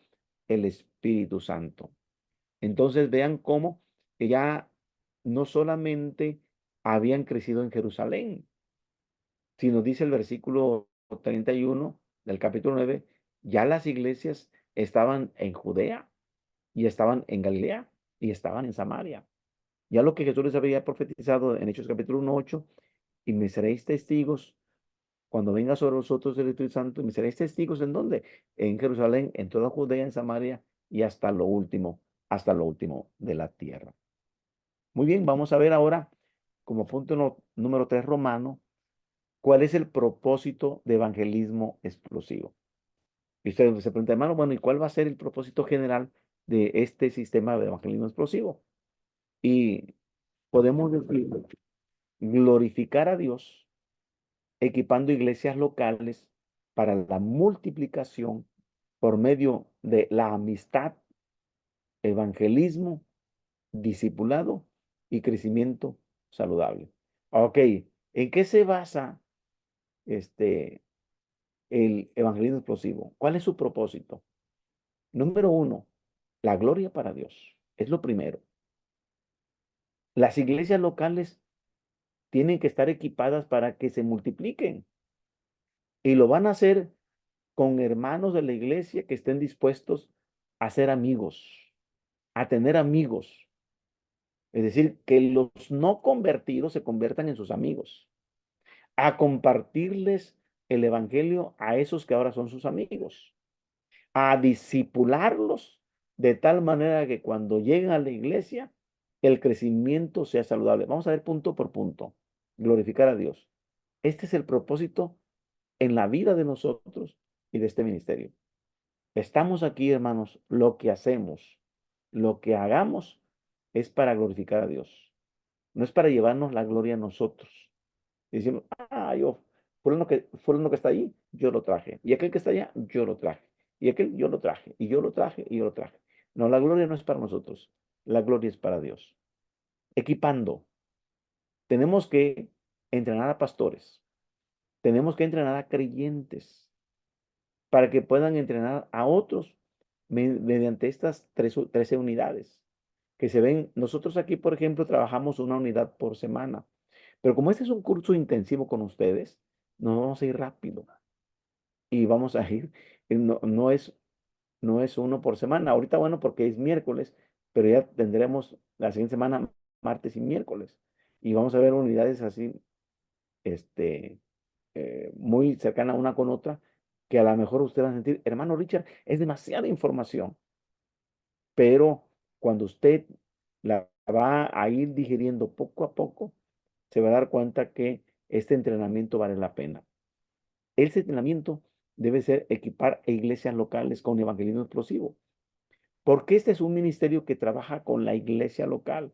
el Espíritu Santo. Entonces vean cómo que ya no solamente habían crecido en Jerusalén, sino dice el versículo 31 del capítulo 9, ya las iglesias estaban en Judea y estaban en Galilea y estaban en Samaria. Ya lo que Jesús les había profetizado en Hechos capítulo 1:8, y me seréis testigos cuando venga sobre vosotros el Espíritu Santo, y me seréis testigos ¿en dónde? En Jerusalén, en toda Judea, en Samaria y hasta lo último de la tierra. Muy bien, vamos a ver ahora, como punto número 3 romano, ¿cuál es el propósito de evangelismo explosivo? Y usted se pregunta, hermano, bueno, ¿y cuál va a ser el propósito general de este sistema de evangelismo explosivo? Y podemos decir, glorificar a Dios, equipando iglesias locales para la multiplicación por medio de la amistad, evangelismo, discipulado y crecimiento saludable. Ok, ¿en qué se basa el evangelismo explosivo? ¿Cuál es su propósito? Número 1, la gloria para Dios. Es lo primero. Las iglesias locales tienen que estar equipadas para que se multipliquen. Y lo van a hacer con hermanos de la iglesia que estén dispuestos a ser amigos, a tener amigos. Es decir, que los no convertidos se conviertan en sus amigos, a compartirles el evangelio a esos que ahora son sus amigos, a discipularlos de tal manera que cuando lleguen a la iglesia, el crecimiento sea saludable. Vamos a ver punto por punto. Glorificar a Dios. Este es el propósito en la vida de nosotros y de este ministerio. Estamos aquí, hermanos, lo que hacemos, lo que hagamos es para glorificar a Dios. No es para llevarnos la gloria a nosotros. Y decimos, fulano que está ahí, yo lo traje. Y aquel que está allá, yo lo traje. Y aquel, yo lo traje. Y yo lo traje, y yo lo traje. No, la gloria no es para nosotros. La gloria es para Dios. Equipando. Tenemos que entrenar a pastores. Tenemos que entrenar a creyentes para que puedan entrenar a otros mediante estas 13 unidades que se ven. Nosotros aquí, por ejemplo, trabajamos una unidad por semana, pero como este es un curso intensivo con ustedes, nos vamos a ir rápido y vamos a ir, no es uno por semana. Ahorita, bueno, porque es miércoles, pero ya tendremos la siguiente semana, martes y miércoles. Y vamos a ver unidades así, este, muy cercana una con otra, que a lo mejor usted va a sentir, hermano Richard, es demasiada información, pero cuando usted la va a ir digiriendo poco a poco, se va a dar cuenta que este entrenamiento vale la pena. Ese entrenamiento debe ser equipar a iglesias locales con evangelismo explosivo, porque este es un ministerio que trabaja con la iglesia local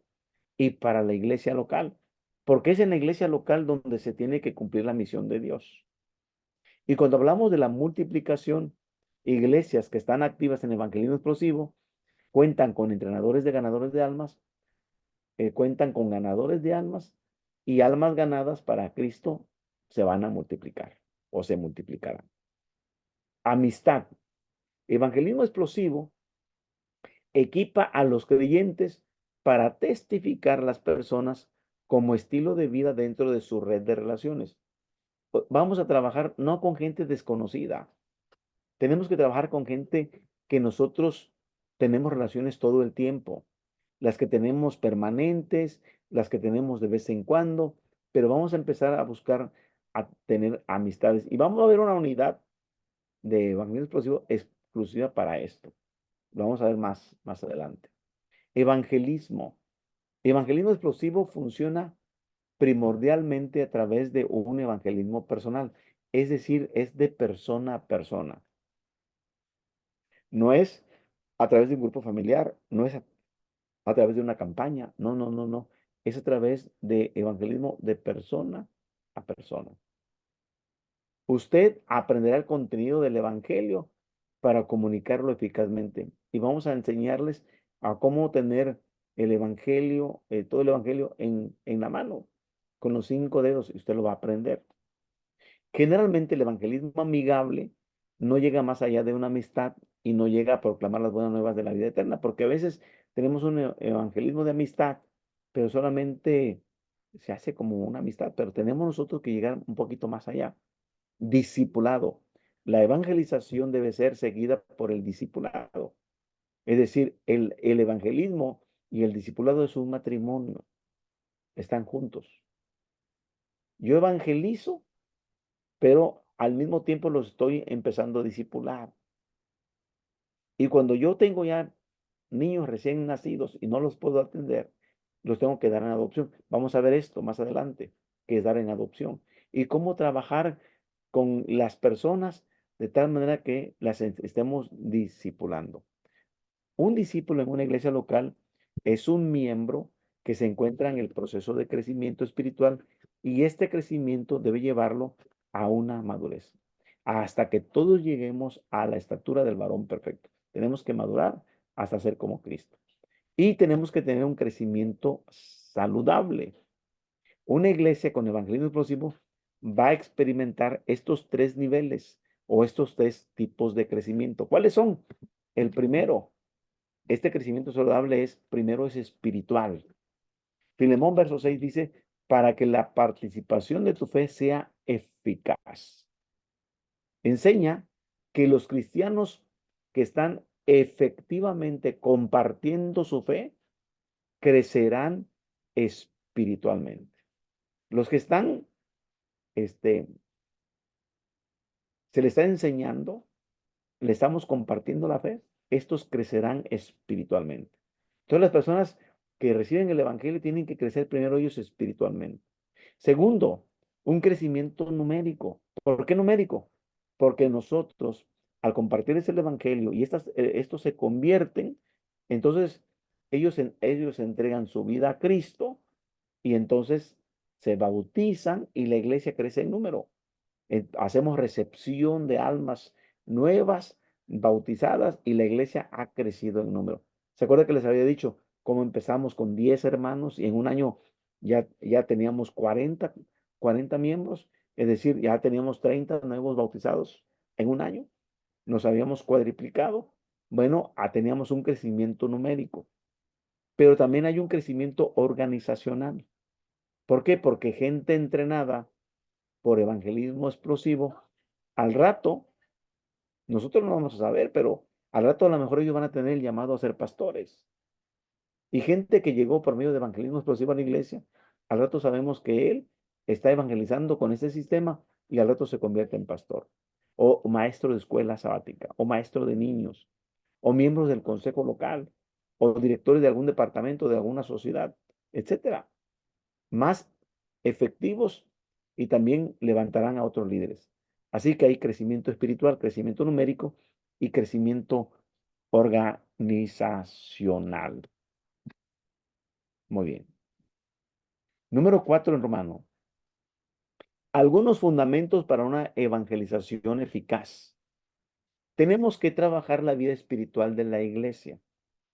y para la iglesia local, porque es en la iglesia local donde se tiene que cumplir la misión de Dios. Y cuando hablamos de la multiplicación, iglesias que están activas en evangelismo explosivo cuentan con entrenadores de ganadores de almas, cuentan con ganadores de almas y almas ganadas para Cristo se van a multiplicar o se multiplicarán. Amistad. Evangelismo explosivo equipa a los creyentes para testificar a las personas como estilo de vida dentro de su red de relaciones. Vamos a trabajar no con gente desconocida. Tenemos que trabajar con gente que nosotros tenemos relaciones todo el tiempo, las que tenemos permanentes, las que tenemos de vez en cuando, pero vamos a empezar a buscar a tener amistades y vamos a ver una unidad de evangelismo explosivo exclusiva para esto. Lo vamos a ver más adelante. Evangelismo. Evangelismo explosivo funciona primordialmente a través de un evangelismo personal, es decir, es de persona a persona. No es a través de un grupo familiar, no es a través de una campaña, no, no, no, no. Es a través de evangelismo de persona a persona. Usted aprenderá el contenido del evangelio para comunicarlo eficazmente. Y vamos a enseñarles a cómo tener el evangelio, todo el evangelio en la mano, con los 5 dedos, y usted lo va a aprender. Generalmente el evangelismo amigable no llega más allá de una amistad y no llega a proclamar las buenas nuevas de la vida eterna, porque a veces tenemos un evangelismo de amistad, pero solamente se hace como una amistad, pero tenemos nosotros que llegar un poquito más allá. Discipulado. La evangelización debe ser seguida por el discipulado. Es decir, el evangelismo y el discipulado es un matrimonio. Están juntos. Yo evangelizo, pero al mismo tiempo los estoy empezando a discipular. Y cuando yo tengo ya niños recién nacidos y no los puedo atender, los tengo que dar en adopción. Vamos a ver esto más adelante, que es dar en adopción. Y cómo trabajar con las personas de tal manera que las estemos discipulando. Un discípulo en una iglesia local es un miembro que se encuentra en el proceso de crecimiento espiritual y este crecimiento debe llevarlo a una madurez, hasta que todos lleguemos a la estatura del varón perfecto. Tenemos que madurar hasta ser como Cristo. Y tenemos que tener un crecimiento saludable. Una iglesia con evangelismo explosivo va a experimentar estos 3 niveles o estos 3 tipos de crecimiento. ¿Cuáles son? El primero, este crecimiento saludable primero es espiritual. Filemón verso 6 dice, para que la participación de tu fe sea eficaz. Enseña que los cristianos que están efectivamente compartiendo su fe crecerán espiritualmente. Los que están, se les está enseñando, le estamos compartiendo la fe, estos crecerán espiritualmente. Entonces las personas que reciben el evangelio tienen que crecer primero ellos espiritualmente. Segundo, un crecimiento numérico. ¿Por qué numérico? Porque nosotros, al compartirles el evangelio y estos se convierten, entonces ellos entregan su vida a Cristo y entonces se bautizan y la iglesia crece en número. Hacemos recepción de almas nuevas, bautizadas, y la iglesia ha crecido en número. ¿Se acuerda que les había dicho cómo empezamos con 10 hermanos y en un año ya teníamos 40 miembros? Es decir, ya teníamos 30 nuevos bautizados en un año. Nos habíamos cuadriplicado Bueno, teníamos un crecimiento numérico, pero también hay un crecimiento organizacional. ¿Por qué? Porque gente entrenada por evangelismo explosivo, al rato, nosotros no vamos a saber, pero al rato a lo mejor ellos van a tener el llamado a ser pastores. Y gente que llegó por medio de evangelismo explosivo a la iglesia, al rato sabemos que él está evangelizando con ese sistema y al rato se convierte en pastor, o maestro de escuela sabática, o maestro de niños, o miembros del consejo local, o directores de algún departamento, de alguna sociedad, etcétera. Más efectivos y también levantarán a otros líderes. Así que hay crecimiento espiritual, crecimiento numérico y crecimiento organizacional. Muy bien. Número 4 en romano. Algunos fundamentos para una evangelización eficaz. Tenemos que trabajar la vida espiritual de la iglesia.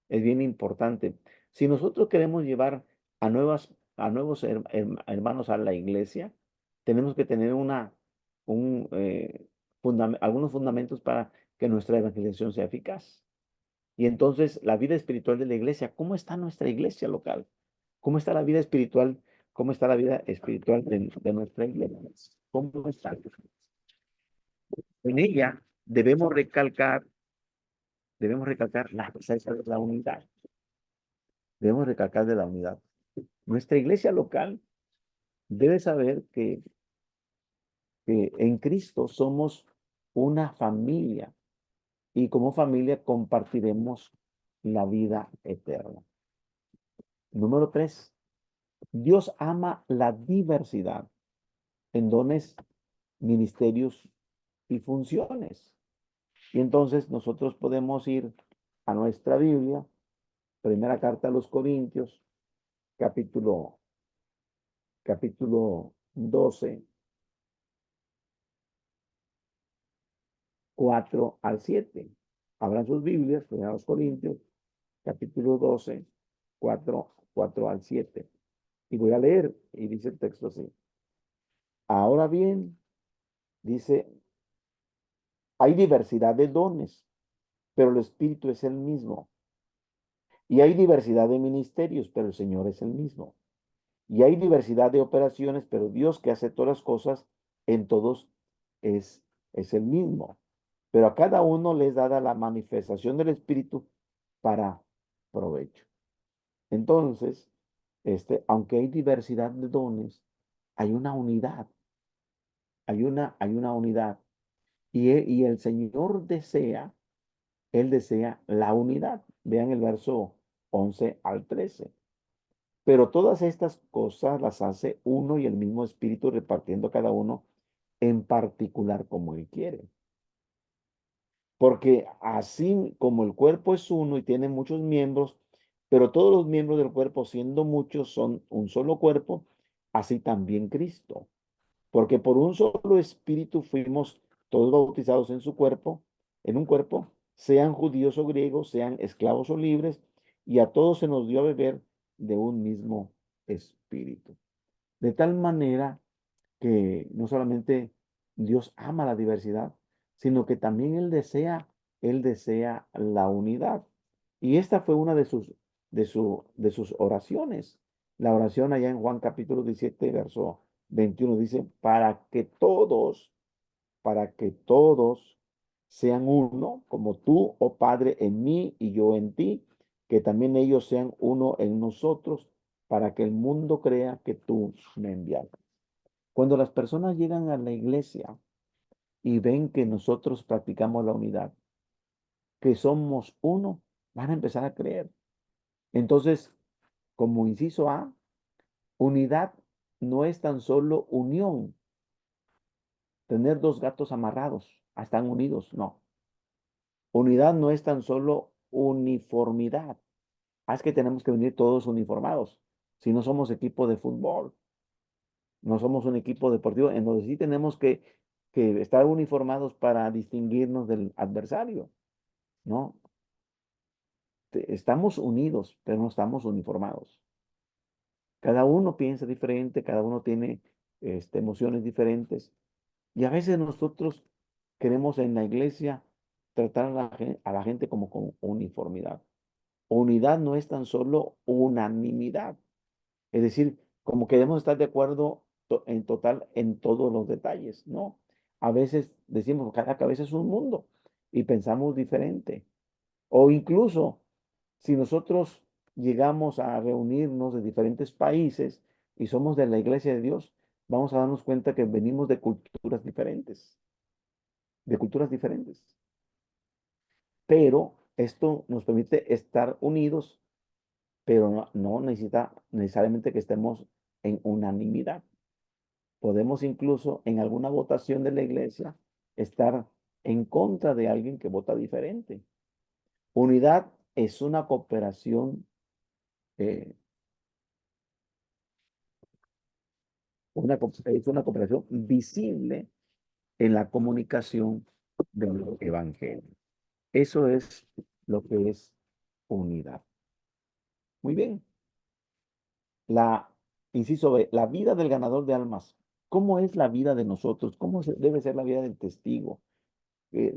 Es bien importante. Si nosotros queremos llevar a nuevos hermanos a la iglesia, tenemos que tener algunos fundamentos para que nuestra evangelización sea eficaz. Y entonces, la vida espiritual de la iglesia, ¿cómo está nuestra iglesia local? ¿Cómo está la vida espiritual? ¿Cómo está la vida espiritual de nuestra iglesia? ¿Cómo está? En ella debemos recalcar la presencia de la unidad. Debemos recalcar de la unidad. Nuestra iglesia local debe saber que en Cristo somos una familia y como familia compartiremos la vida eterna. Número 3. Dios ama la diversidad en dones, ministerios y funciones. Y entonces nosotros podemos ir a nuestra Biblia, primera carta a los Corintios, capítulo 12, 4 al 7. Abran sus Biblias, primera los Corintios, capítulo 12, 4 al 7. Y voy a leer, y dice el texto así. Ahora bien, dice, hay diversidad de dones, pero el Espíritu es el mismo. Y hay diversidad de ministerios, pero el Señor es el mismo. Y hay diversidad de operaciones, pero Dios que hace todas las cosas en todos es el mismo. Pero a cada uno les dada la manifestación del Espíritu para provecho. Entonces, aunque hay diversidad de dones, hay una unidad. Hay una unidad. Y el Señor Él desea la unidad. Vean el verso 11 al 13. Pero todas estas cosas las hace uno y el mismo Espíritu, repartiendo cada uno en particular como Él quiere. Porque así como el cuerpo es uno y tiene muchos miembros, pero todos los miembros del cuerpo, siendo muchos, son un solo cuerpo, así también Cristo. Porque por un solo Espíritu fuimos todos bautizados en un cuerpo, sean judíos o griegos, sean esclavos o libres, y a todos se nos dio a beber de un mismo Espíritu. De tal manera que no solamente Dios ama la diversidad, sino que también Él desea la unidad. Y esta fue una de sus oraciones. La oración allá en Juan capítulo 17, verso 21 dice, para que todos sean uno, como tú, oh Padre, en mí y yo en ti, que también ellos sean uno en nosotros, para que el mundo crea que tú me enviaste. Cuando las personas llegan a la iglesia y ven que nosotros practicamos la unidad, que somos uno, van a empezar a creer. Entonces, como inciso A, unidad no es tan solo unión, tener dos gatos amarrados, están unidos, no. Unidad no es tan solo uniformidad. Es que tenemos que venir todos uniformados. Si no somos equipo de fútbol, no somos un equipo deportivo, en donde sí tenemos que estar uniformados para distinguirnos del adversario, ¿no? Estamos unidos, pero no estamos uniformados. Cada uno piensa diferente, cada uno tiene emociones diferentes. Y a veces nosotros queremos en la iglesia tratar a la gente como con uniformidad. Unidad no es tan solo unanimidad. Es decir, como que debemos estar de acuerdo en total en todos los detalles, ¿no? A veces decimos, cada cabeza es un mundo y pensamos diferente. O incluso, si nosotros llegamos a reunirnos de diferentes países y somos de la Iglesia de Dios, vamos a darnos cuenta que venimos de culturas diferentes, de culturas diferentes. Pero esto nos permite estar unidos, pero no necesita necesariamente que estemos en unanimidad. Podemos incluso en alguna votación de la iglesia estar en contra de alguien que vota diferente. Unidad es una cooperación, eh, es una cooperación visible en la comunicación del evangelio. Eso es lo que es unidad. Muy bien. Inciso B, la vida del ganador de almas. ¿Cómo es la vida de nosotros? ¿Cómo debe ser la vida del testigo? Eh,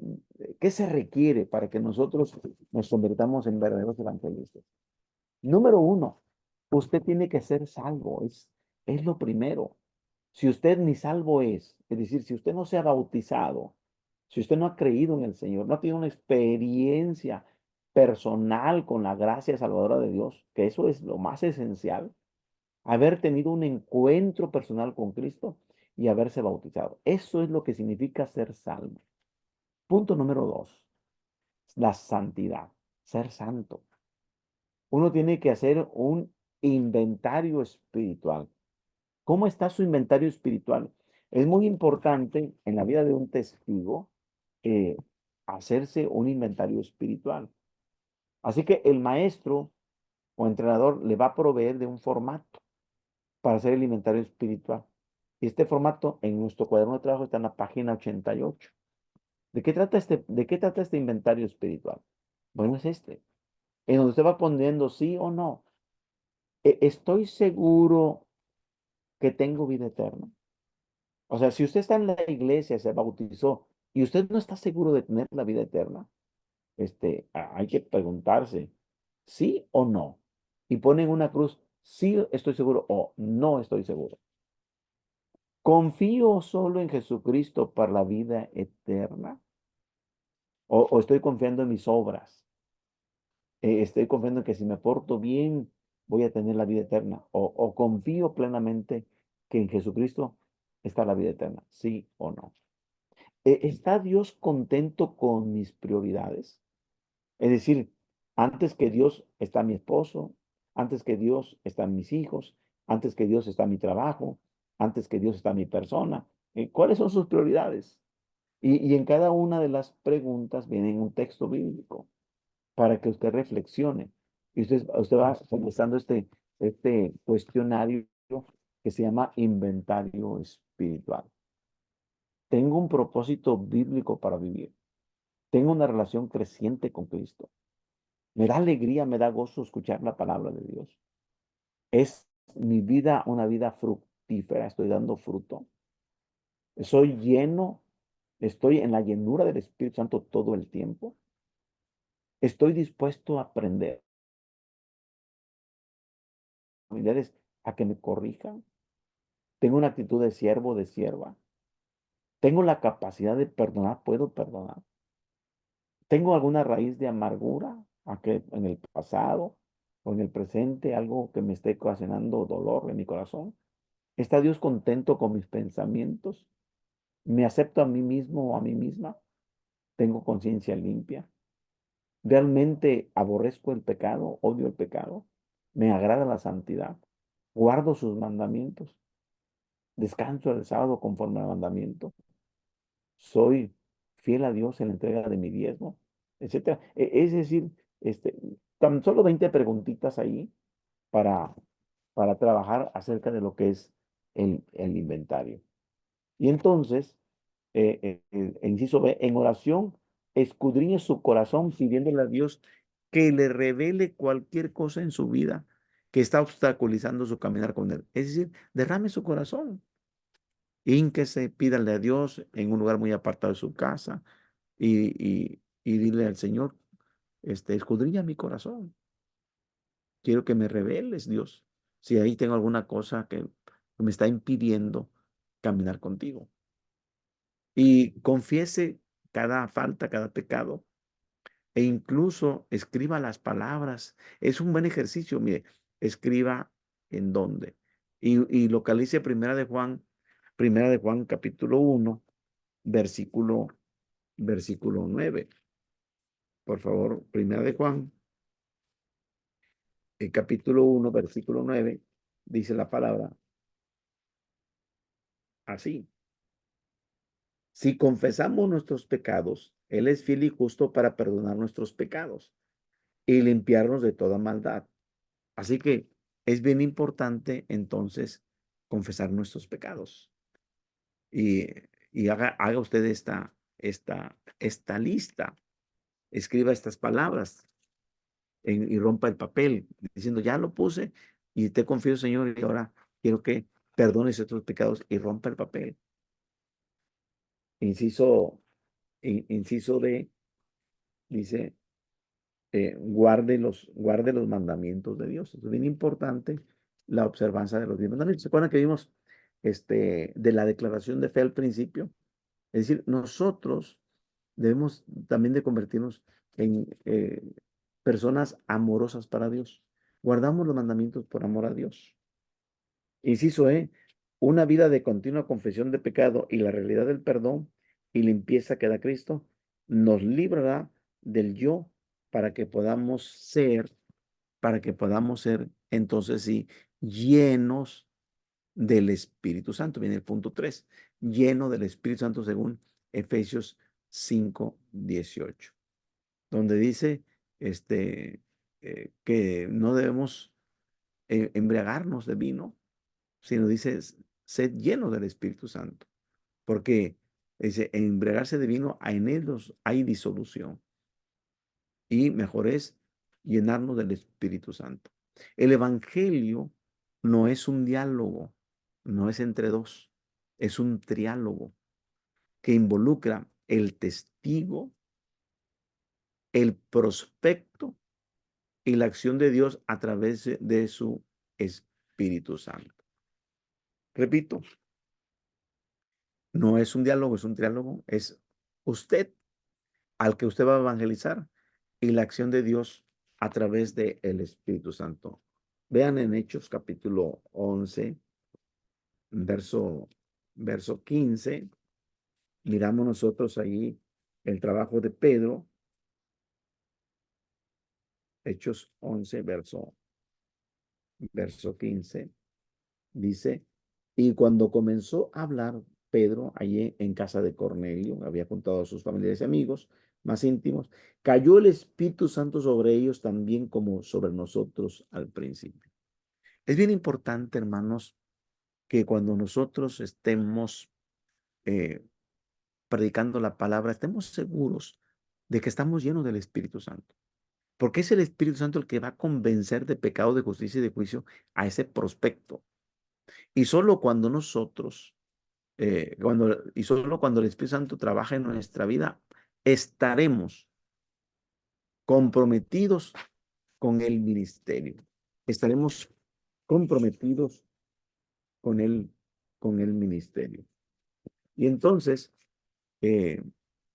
¿Qué se requiere para que nosotros nos convirtamos en verdaderos evangelistas? Número uno, usted tiene que ser salvo, es lo primero. Si usted ni salvo es decir, si usted no se ha bautizado, si usted no ha creído en el Señor, no tiene una experiencia personal con la gracia salvadora de Dios, que eso es lo más esencial, haber tenido un encuentro personal con Cristo y haberse bautizado. Eso es lo que significa ser salvo. Punto número dos, la santidad, ser santo. Uno tiene que hacer un inventario espiritual. ¿Cómo está su inventario espiritual? Es muy importante en la vida de un testigo eh, hacerse un inventario espiritual. Así que el maestro o entrenador le va a proveer de un formato para hacer el inventario espiritual. Y este formato en nuestro cuaderno de trabajo está en la página 88. ¿De qué trata este inventario espiritual? Bueno, es este, en donde usted va poniendo sí o no. ¿Estoy seguro que tengo vida eterna? O sea, si usted está en la iglesia, se bautizó y usted no está seguro de tener la vida eterna, hay que preguntarse, ¿sí o no? Y ponen una cruz, sí estoy seguro o no estoy seguro. ¿Confío solo en Jesucristo para la vida eterna? ¿O estoy confiando en mis obras? ¿Estoy confiando en que si me porto bien voy a tener la vida eterna? ¿O confío plenamente que en Jesucristo está la vida eterna? ¿Sí o no? ¿Está Dios contento con mis prioridades? Es decir, antes que Dios está mi esposo, antes que Dios están mis hijos, antes que Dios está mi trabajo, antes que Dios está mi persona. ¿Cuáles son sus prioridades? Y en cada una de las preguntas viene un texto bíblico para que usted reflexione. Y usted va contestando este cuestionario que se llama inventario espiritual. Tengo un propósito bíblico para vivir. Tengo una relación creciente con Cristo. Me da alegría, me da gozo escuchar la palabra de Dios. Es mi vida una vida fructífera. Estoy dando fruto. Soy lleno. Estoy en la llenura del Espíritu Santo todo el tiempo. Estoy dispuesto a aprender. Familiares, a que me corrijan. Tengo una actitud de siervo, de sierva. Tengo la capacidad de perdonar. Puedo perdonar. Tengo alguna raíz de amargura en el pasado o en el presente, algo que me esté ocasionando dolor en mi corazón. ¿Está Dios contento con mis pensamientos? ¿Me acepto a mí mismo o a mí misma? ¿Tengo conciencia limpia? ¿Realmente aborrezco el pecado? ¿Odio el pecado? ¿Me agrada la santidad? ¿Guardo sus mandamientos? ¿Descanso el sábado conforme al mandamiento? ¿Soy fiel a Dios en la entrega de mi diezmo? Etcétera. Es decir, tan solo 20 preguntitas ahí para, para trabajar acerca de lo que es el inventario. Y entonces, inciso B, en oración, escudriñe su corazón pidiéndole a Dios que le revele cualquier cosa en su vida que está obstaculizando su caminar con Él. Es decir, derrame su corazón. Hínquese, pídale a Dios en un lugar muy apartado de su casa y y dile al Señor, escudriña mi corazón. Quiero que me reveles, Dios, si ahí tengo alguna cosa que me está impidiendo caminar contigo. Y confiese cada falta, cada pecado, e incluso escriba las palabras. Es un buen ejercicio, mire, escriba en dónde. Y localice Primera de Juan capítulo 1, versículo 9. Por favor, Primera de Juan, el capítulo 1, versículo 9, dice la palabra así. Si confesamos nuestros pecados, Él es fiel y justo para perdonar nuestros pecados y limpiarnos de toda maldad. Así que es bien importante entonces confesar nuestros pecados. Y, y haga usted esta lista. Escriba estas palabras y rompa el papel diciendo, ya lo puse y te confío, Señor, y ahora quiero que perdones estos pecados y rompa el papel. Inciso D dice, guarde los mandamientos de Dios. Es bien importante la observancia de los 10 mandamientos. ¿Se acuerdan que vimos de la declaración de fe al principio? Es decir, nosotros debemos también de convertirnos en personas amorosas para Dios. Guardamos los mandamientos por amor a Dios. Inciso E, una vida de continua confesión de pecado y la realidad del perdón y limpieza que da Cristo nos librará del yo para que podamos ser, entonces sí, llenos del Espíritu Santo. Viene el punto 3, lleno del Espíritu Santo según Efesios 5:18, donde dice que no debemos embriagarnos de vino, sino dice, sed llenos del Espíritu Santo, porque dice, embriagarse de vino, en ellos hay disolución, y mejor es llenarnos del Espíritu Santo. El Evangelio no es un diálogo, no es entre dos, es un triálogo que involucra el testigo, el prospecto y la acción de Dios a través de su Espíritu Santo. Repito, no es un diálogo, es un triálogo, es usted al que usted va a evangelizar y la acción de Dios a través del Espíritu Santo. Vean en Hechos capítulo 11, verso 15. Miramos nosotros ahí el trabajo de Pedro. Hechos 11, verso 15. Dice, y cuando comenzó a hablar Pedro allí en casa de Cornelio, había juntado a sus familiares y amigos más íntimos, cayó el Espíritu Santo sobre ellos también como sobre nosotros al principio. Es bien importante, hermanos, que cuando nosotros estemos predicando la palabra, estemos seguros de que estamos llenos del Espíritu Santo. Porque es el Espíritu Santo el que va a convencer de pecado, de justicia y de juicio a ese prospecto. Y solo cuando nosotros, solo cuando el Espíritu Santo trabaja en nuestra vida, estaremos comprometidos con el ministerio. Estaremos comprometidos con el ministerio. Y entonces,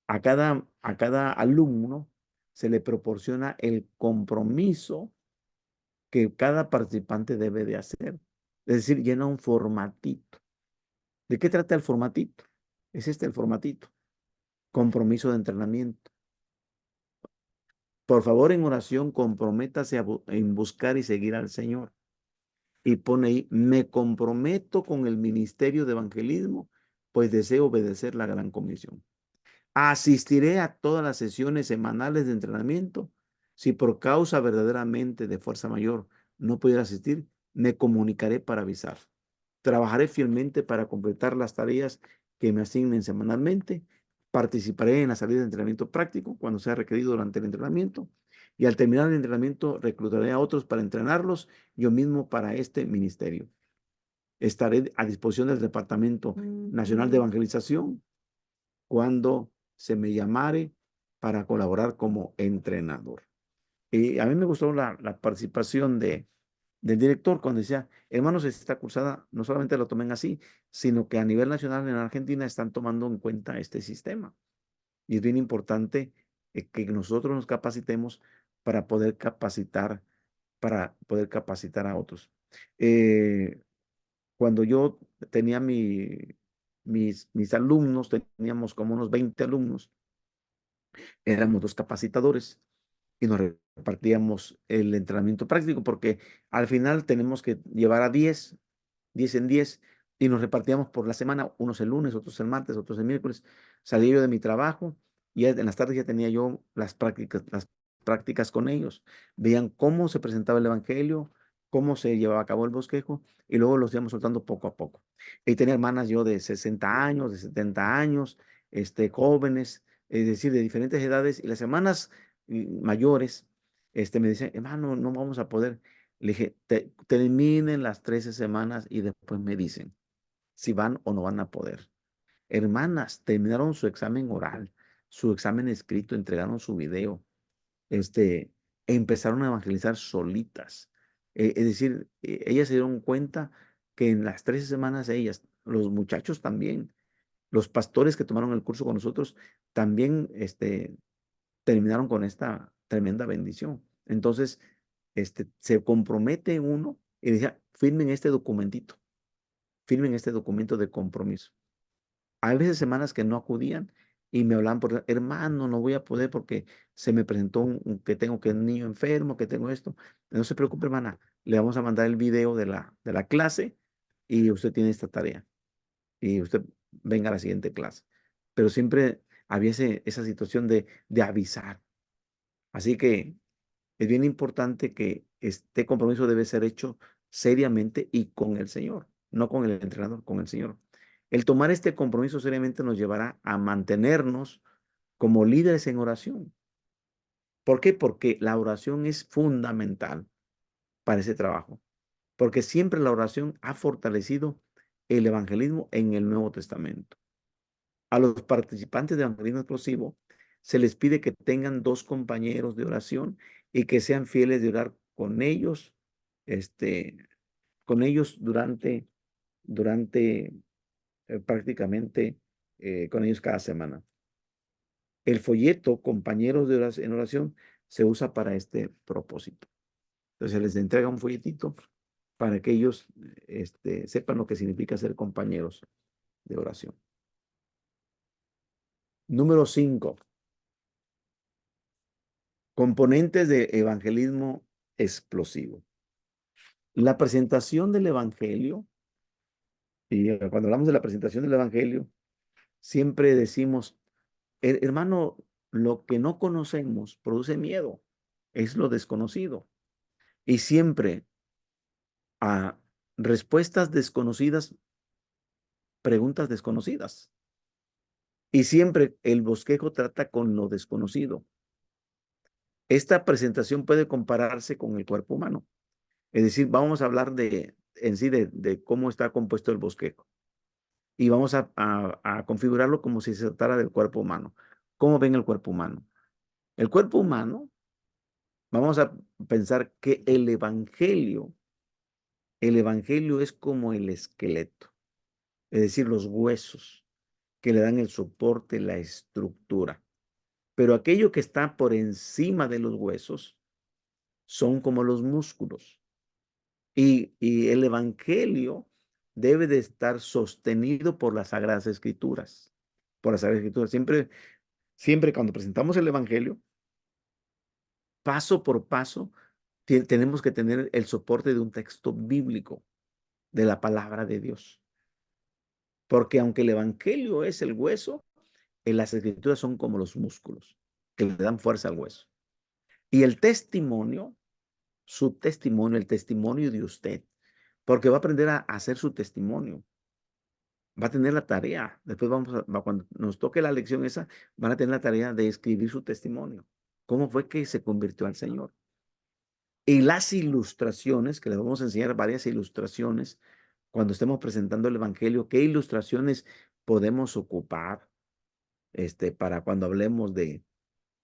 a cada alumno se le proporciona el compromiso que cada participante debe de hacer. Es decir, llena un formatito. ¿De qué trata el formatito? Es el formatito. Compromiso de entrenamiento. Por favor, en oración, comprométase en buscar y seguir al Señor. Y pone ahí, me comprometo con el ministerio de evangelismo, pues deseo obedecer la gran comisión. Asistiré a todas las sesiones semanales de entrenamiento. Si por causa verdaderamente de fuerza mayor no pudiera asistir, me comunicaré para avisar. Trabajaré fielmente para completar las tareas que me asignen semanalmente. Participaré en la salida de entrenamiento práctico cuando sea requerido durante el entrenamiento. Y al terminar el entrenamiento, reclutaré a otros para entrenarlos yo mismo para este ministerio. Estaré a disposición del Departamento Nacional de Evangelización cuando se me llamare para colaborar como entrenador. Y a mí me gustó la participación del director cuando decía, hermanos, esta cursada no solamente lo tomen así, sino que a nivel nacional en Argentina están tomando en cuenta este sistema. Y es bien importante que nosotros nos capacitemos para poder capacitar, a otros. Cuando yo tenía mis alumnos, teníamos como unos 20 alumnos, éramos 2 capacitadores y nos repartíamos el entrenamiento práctico porque al final tenemos que llevar a 10 en 10 y nos repartíamos por la semana, unos el lunes, otros el martes, otros el miércoles. Salí yo de mi trabajo y en las tardes ya tenía yo las prácticas con ellos. Veían cómo se presentaba el evangelio, cómo se llevaba a cabo el bosquejo y luego los íbamos soltando poco a poco. Y tenía hermanas yo de 60 años, de 70 años, jóvenes, es decir, de diferentes edades, y las hermanas mayores, me dicen, hermano, no vamos a poder. Le dije, terminen las 13 semanas y después me dicen si van o no van a poder. Hermanas, terminaron su examen oral, su examen escrito, entregaron su video, este, empezaron a evangelizar solitas. Es decir, ellas se dieron cuenta que en las 13 semanas ellas, los muchachos también, los pastores que tomaron el curso con nosotros, también terminaron con esta tremenda bendición. Entonces, se compromete uno y decía, firmen este documento de compromiso. Hay veces semanas que no acudían y me hablaban por, hermano, no voy a poder porque se me presentó que tengo que un niño enfermo, que tengo esto. No se preocupe, hermana, le vamos a mandar el video de la clase y usted tiene esta tarea y usted venga a la siguiente clase. Pero siempre había esa situación de avisar. Así que es bien importante que este compromiso debe ser hecho seriamente y con el Señor, no con el entrenador, con el Señor. El tomar este compromiso seriamente nos llevará a mantenernos como líderes en oración. ¿Por qué? Porque la oración es fundamental para ese trabajo. Porque siempre la oración ha fortalecido el evangelismo en el Nuevo Testamento. A los participantes de evangelismo explosivo se les pide que tengan 2 compañeros de oración y que sean fieles de orar con ellos, este, durante prácticamente con ellos cada semana. El folleto Compañeros de oración, en oración se usa para este propósito. Entonces se les entrega un folletito para que ellos sepan lo que significa ser compañeros de oración. Número 5. Componentes de evangelismo explosivo. La presentación del evangelio, y cuando hablamos de la presentación del evangelio, siempre decimos, hermano, lo que no conocemos produce miedo, es lo desconocido. Y siempre a respuestas desconocidas, preguntas desconocidas. Y siempre el bosquejo trata con lo desconocido. Esta presentación puede compararse con el cuerpo humano. Es decir, vamos a hablar en sí de cómo está compuesto el bosquejo. Y vamos a configurarlo como si se tratara del cuerpo humano. ¿Cómo ven el cuerpo humano? El cuerpo humano, vamos a pensar que el evangelio es como el esqueleto, es decir, los huesos que le dan el soporte, la estructura. Pero aquello que está por encima de los huesos son como los músculos. Y el evangelio debe de estar sostenido por las Sagradas Escrituras. Por las Sagradas Escrituras. Siempre cuando presentamos el evangelio, paso por paso, tenemos que tener el soporte de un texto bíblico, de la palabra de Dios. Porque aunque el evangelio es el hueso, las escrituras son como los músculos que le dan fuerza al hueso. Y el testimonio, su testimonio, el testimonio de usted, porque va a aprender a hacer su testimonio. Va a tener la tarea. Después cuando nos toque la lección esa, van a tener la tarea de escribir su testimonio. ¿Cómo fue que se convirtió al Señor? Y las ilustraciones, que les vamos a enseñar varias ilustraciones cuando estemos presentando el evangelio, ¿qué ilustraciones podemos ocupar para cuando hablemos de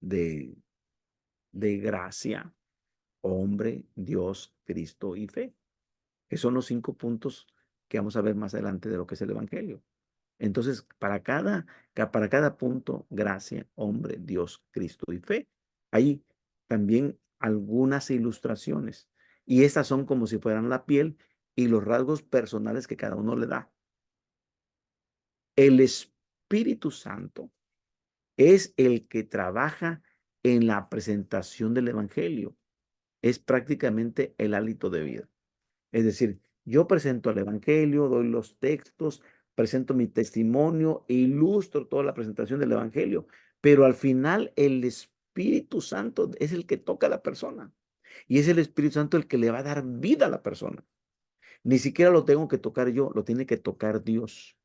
de, de gracia, hombre, Dios, Cristo y fe. Esos son los 5 puntos que vamos a ver más adelante de lo que es el evangelio. Entonces, para cada punto, gracia, hombre, Dios, Cristo y fe, hay también algunas ilustraciones. Y estas son como si fueran la piel y los rasgos personales que cada uno le da. El Espíritu Santo es el que trabaja en la presentación del evangelio. Es prácticamente el hálito de vida. Es decir, yo presento el evangelio, doy los textos, presento mi testimonio, ilustro toda la presentación del evangelio, pero al final el Espíritu Santo es el que toca a la persona y es el Espíritu Santo el que le va a dar vida a la persona. Ni siquiera lo tengo que tocar yo, lo tiene que tocar Dios,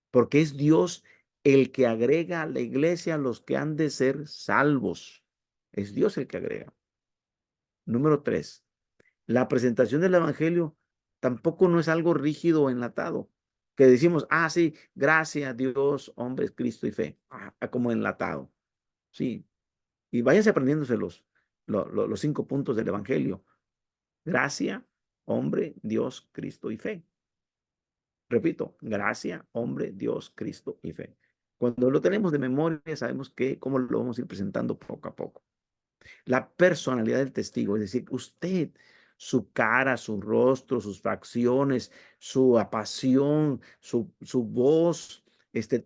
porque es Dios el que agrega a la iglesia a los que han de ser salvos. Es Dios el que agrega. Número 3. La presentación del evangelio tampoco no es algo rígido o enlatado, que decimos, sí, gracias, Dios, hombres, Cristo y fe, como enlatado. Sí, y váyanse aprendiéndose los 5 puntos del evangelio. Gracia, hombre, Dios, Cristo y fe. Repito, gracia, hombre, Dios, Cristo y fe. Cuando lo tenemos de memoria, sabemos cómo lo vamos a ir presentando poco a poco. La personalidad del testigo, es decir, usted, su cara, su rostro, sus facciones, su pasión, su voz,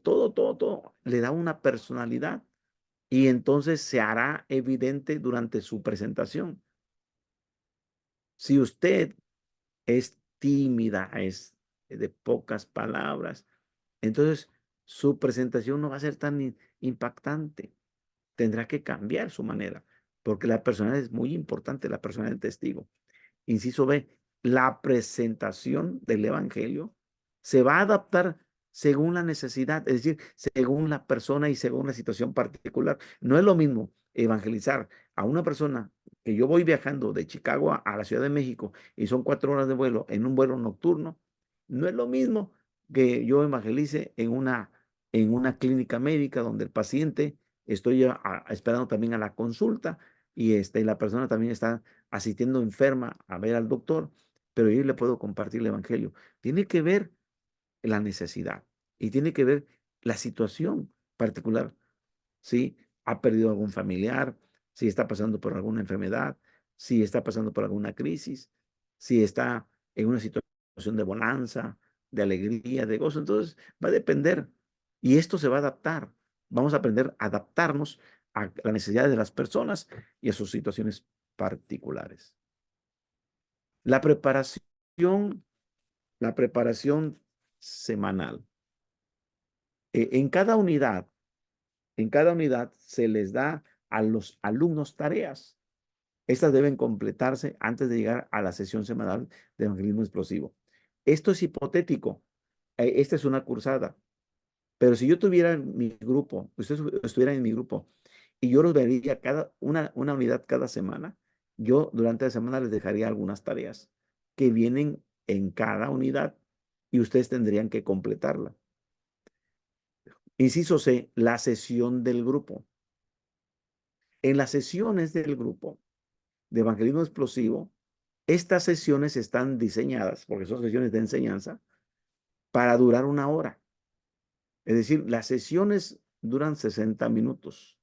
todo le da una personalidad y entonces se hará evidente durante su presentación. Si usted es tímida, es de pocas palabras, entonces su presentación no va a ser tan impactante. Tendrá que cambiar su manera, porque la personalidad es muy importante, la personalidad del testigo. Inciso B, la presentación del evangelio se va a adaptar según la necesidad, es decir, según la persona y según la situación particular. No es lo mismo evangelizar a una persona que yo voy viajando de Chicago a la Ciudad de México y son 4 horas de vuelo en un vuelo nocturno. No es lo mismo que yo evangelice en una clínica médica donde el paciente estoy esperando también a la consulta y la persona también está asistiendo enferma a ver al doctor, pero yo le puedo compartir el evangelio. Tiene que ver la necesidad y tiene que ver la situación particular. Si ha perdido algún familiar, si está pasando por alguna enfermedad, si está pasando por alguna crisis, si está en una situación de bonanza, de alegría, de gozo. Entonces va a depender y esto se va a adaptar. Vamos a aprender a adaptarnos a las necesidades de las personas y a sus situaciones particulares. La preparación, la preparación semanal. En cada unidad se les da a los alumnos tareas. Estas deben completarse antes de llegar a la sesión semanal de evangelismo explosivo. Esto es hipotético. Esta es una cursada. Pero si yo tuviera mi grupo, ustedes estuvieran en mi grupo, y yo los vería una unidad cada semana, yo durante la semana les dejaría algunas tareas que vienen en cada unidad y ustedes tendrían que completarla. Inciso C, la sesión del grupo. En las sesiones del grupo de evangelismo explosivo, estas sesiones están diseñadas, porque son sesiones de enseñanza, para durar 1 hora. Es decir, las sesiones duran 60 minutos.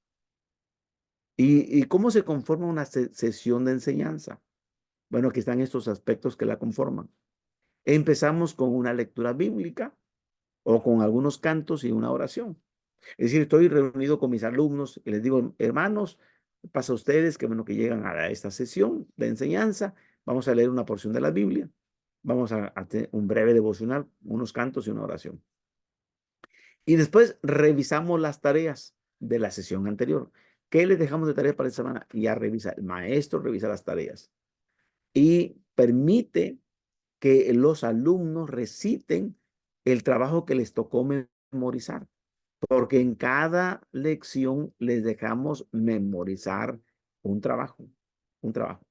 ¿Y cómo se conforma una sesión de enseñanza? Bueno, aquí están estos aspectos que la conforman. Empezamos con una lectura bíblica o con algunos cantos y una oración. Es decir, estoy reunido con mis alumnos y les digo, hermanos, pasa a ustedes que bueno que llegan a esta sesión de enseñanza. Vamos a leer una porción de la Biblia. Vamos a hacer un breve devocional, unos cantos y una oración. Y después revisamos las tareas de la sesión anterior. ¿Qué les dejamos de tarea para esta semana? Ya revisa, el maestro revisa las tareas y permite que los alumnos reciten el trabajo que les tocó memorizar, porque en cada lección les dejamos memorizar un trabajo, un trabajo.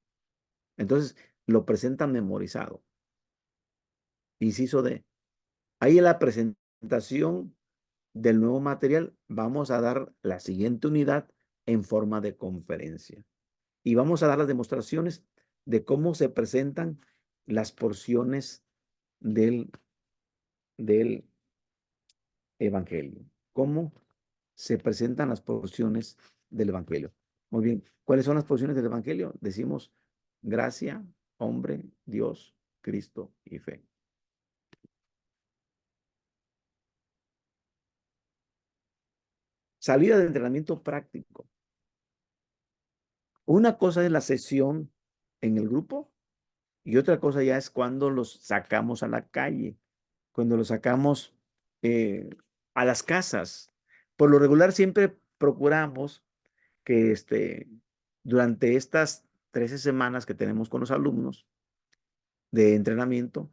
Entonces, lo presentan memorizado. Inciso D. Ahí en la presentación del nuevo material vamos a dar la siguiente unidad en forma de conferencia. Y vamos a dar las demostraciones de cómo se presentan las porciones del Evangelio. ¿Cómo se presentan las porciones del Evangelio? Muy bien, ¿cuáles son las porciones del Evangelio? Decimos gracia, hombre, Dios, Cristo y fe. Salida de entrenamiento práctico. Una cosa es la sesión en el grupo y otra cosa ya es cuando los sacamos a la calle, cuando los sacamos a las casas. Por lo regular siempre procuramos que durante estas 13 semanas que tenemos con los alumnos de entrenamiento,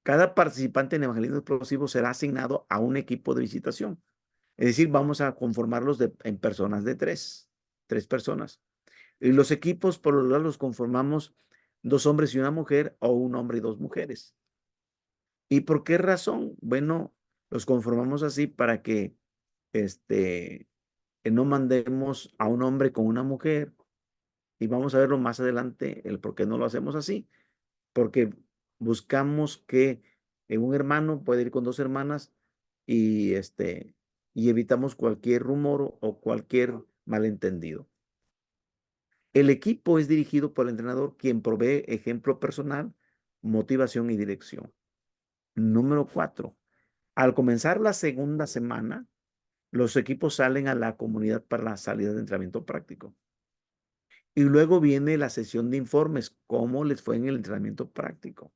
cada participante en evangelismo explosivo será asignado a un equipo de visitación. Es decir, vamos a conformarlos en personas de tres personas. Y los equipos por lo general los conformamos 2 hombres y una mujer o un hombre y 2 mujeres. ¿Y por qué razón? Bueno, los conformamos así para que no mandemos a un hombre con una mujer. Y vamos a verlo más adelante, el por qué no lo hacemos así. Porque buscamos que un hermano puede ir con 2 hermanas y, y evitamos cualquier rumor o cualquier malentendido. El equipo es dirigido por el entrenador, quien provee ejemplo personal, motivación y dirección. Número 4. Al comenzar la segunda semana, los equipos salen a la comunidad para la salida de entrenamiento práctico. Y luego viene la sesión de informes, cómo les fue en el entrenamiento práctico.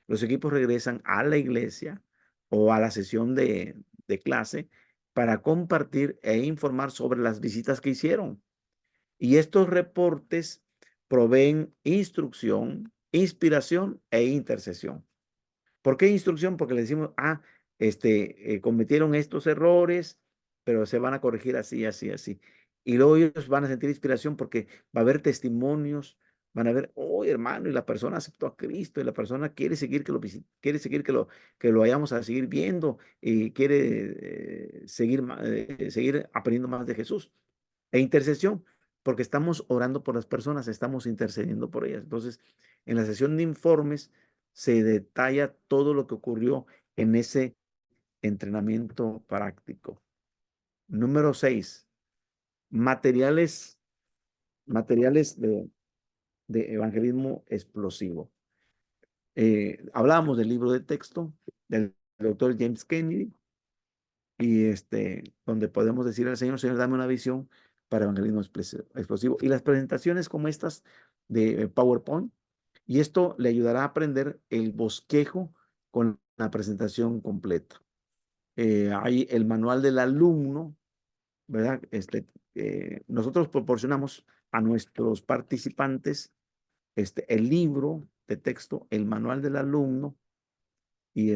Los equipos regresan a la iglesia o a la sesión de clase para compartir e informar sobre las visitas que hicieron. Y estos reportes proveen instrucción, inspiración e intercesión. ¿Por qué instrucción? Porque le decimos, cometieron estos errores, pero se van a corregir así, así, así. Y luego ellos van a sentir inspiración porque va a haber testimonios, van a ver, oh, hermano, y la persona aceptó a Cristo, y la persona quiere seguir quiere seguir que lo vayamos a seguir viendo, y quiere seguir aprendiendo más de Jesús. E intercesión, porque estamos orando por las personas, estamos intercediendo por ellas. Entonces, en la sesión de informes se detalla todo lo que ocurrió en ese entrenamiento práctico. Número 6, materiales de evangelismo explosivo. Hablábamos del libro de texto del doctor James Kennedy y donde podemos decir al Señor, Señor, dame una visión para evangelismo explosivo. Y las presentaciones como estas de PowerPoint, y esto le ayudará a aprender el bosquejo con la presentación completa. Hay el manual del alumno, ¿verdad? Nosotros proporcionamos a nuestros participantes el libro de texto, el manual del alumno y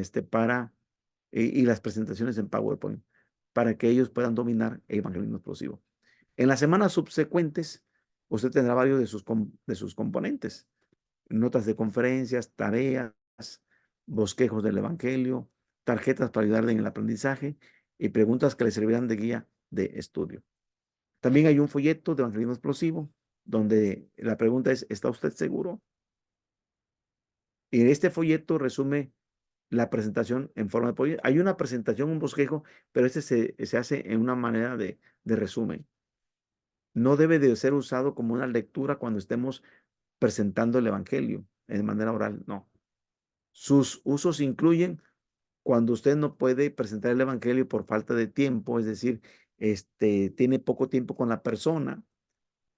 y las presentaciones en PowerPoint para que ellos puedan dominar el evangelismo explosivo. En las semanas subsecuentes, usted tendrá varios de sus componentes: notas de conferencias, tareas, bosquejos del evangelio, tarjetas para ayudarle en el aprendizaje y preguntas que le servirán de guía de estudio. También hay un folleto de evangelismo explosivo donde la pregunta es, ¿está usted seguro? Y este folleto resume la presentación en forma de folleto. Hay una presentación, un bosquejo, pero se hace en una manera de resumen. No debe de ser usado como una lectura cuando estemos presentando el evangelio de manera oral, no. Sus usos incluyen cuando usted no puede presentar el evangelio por falta de tiempo, es decir, tiene poco tiempo con la persona,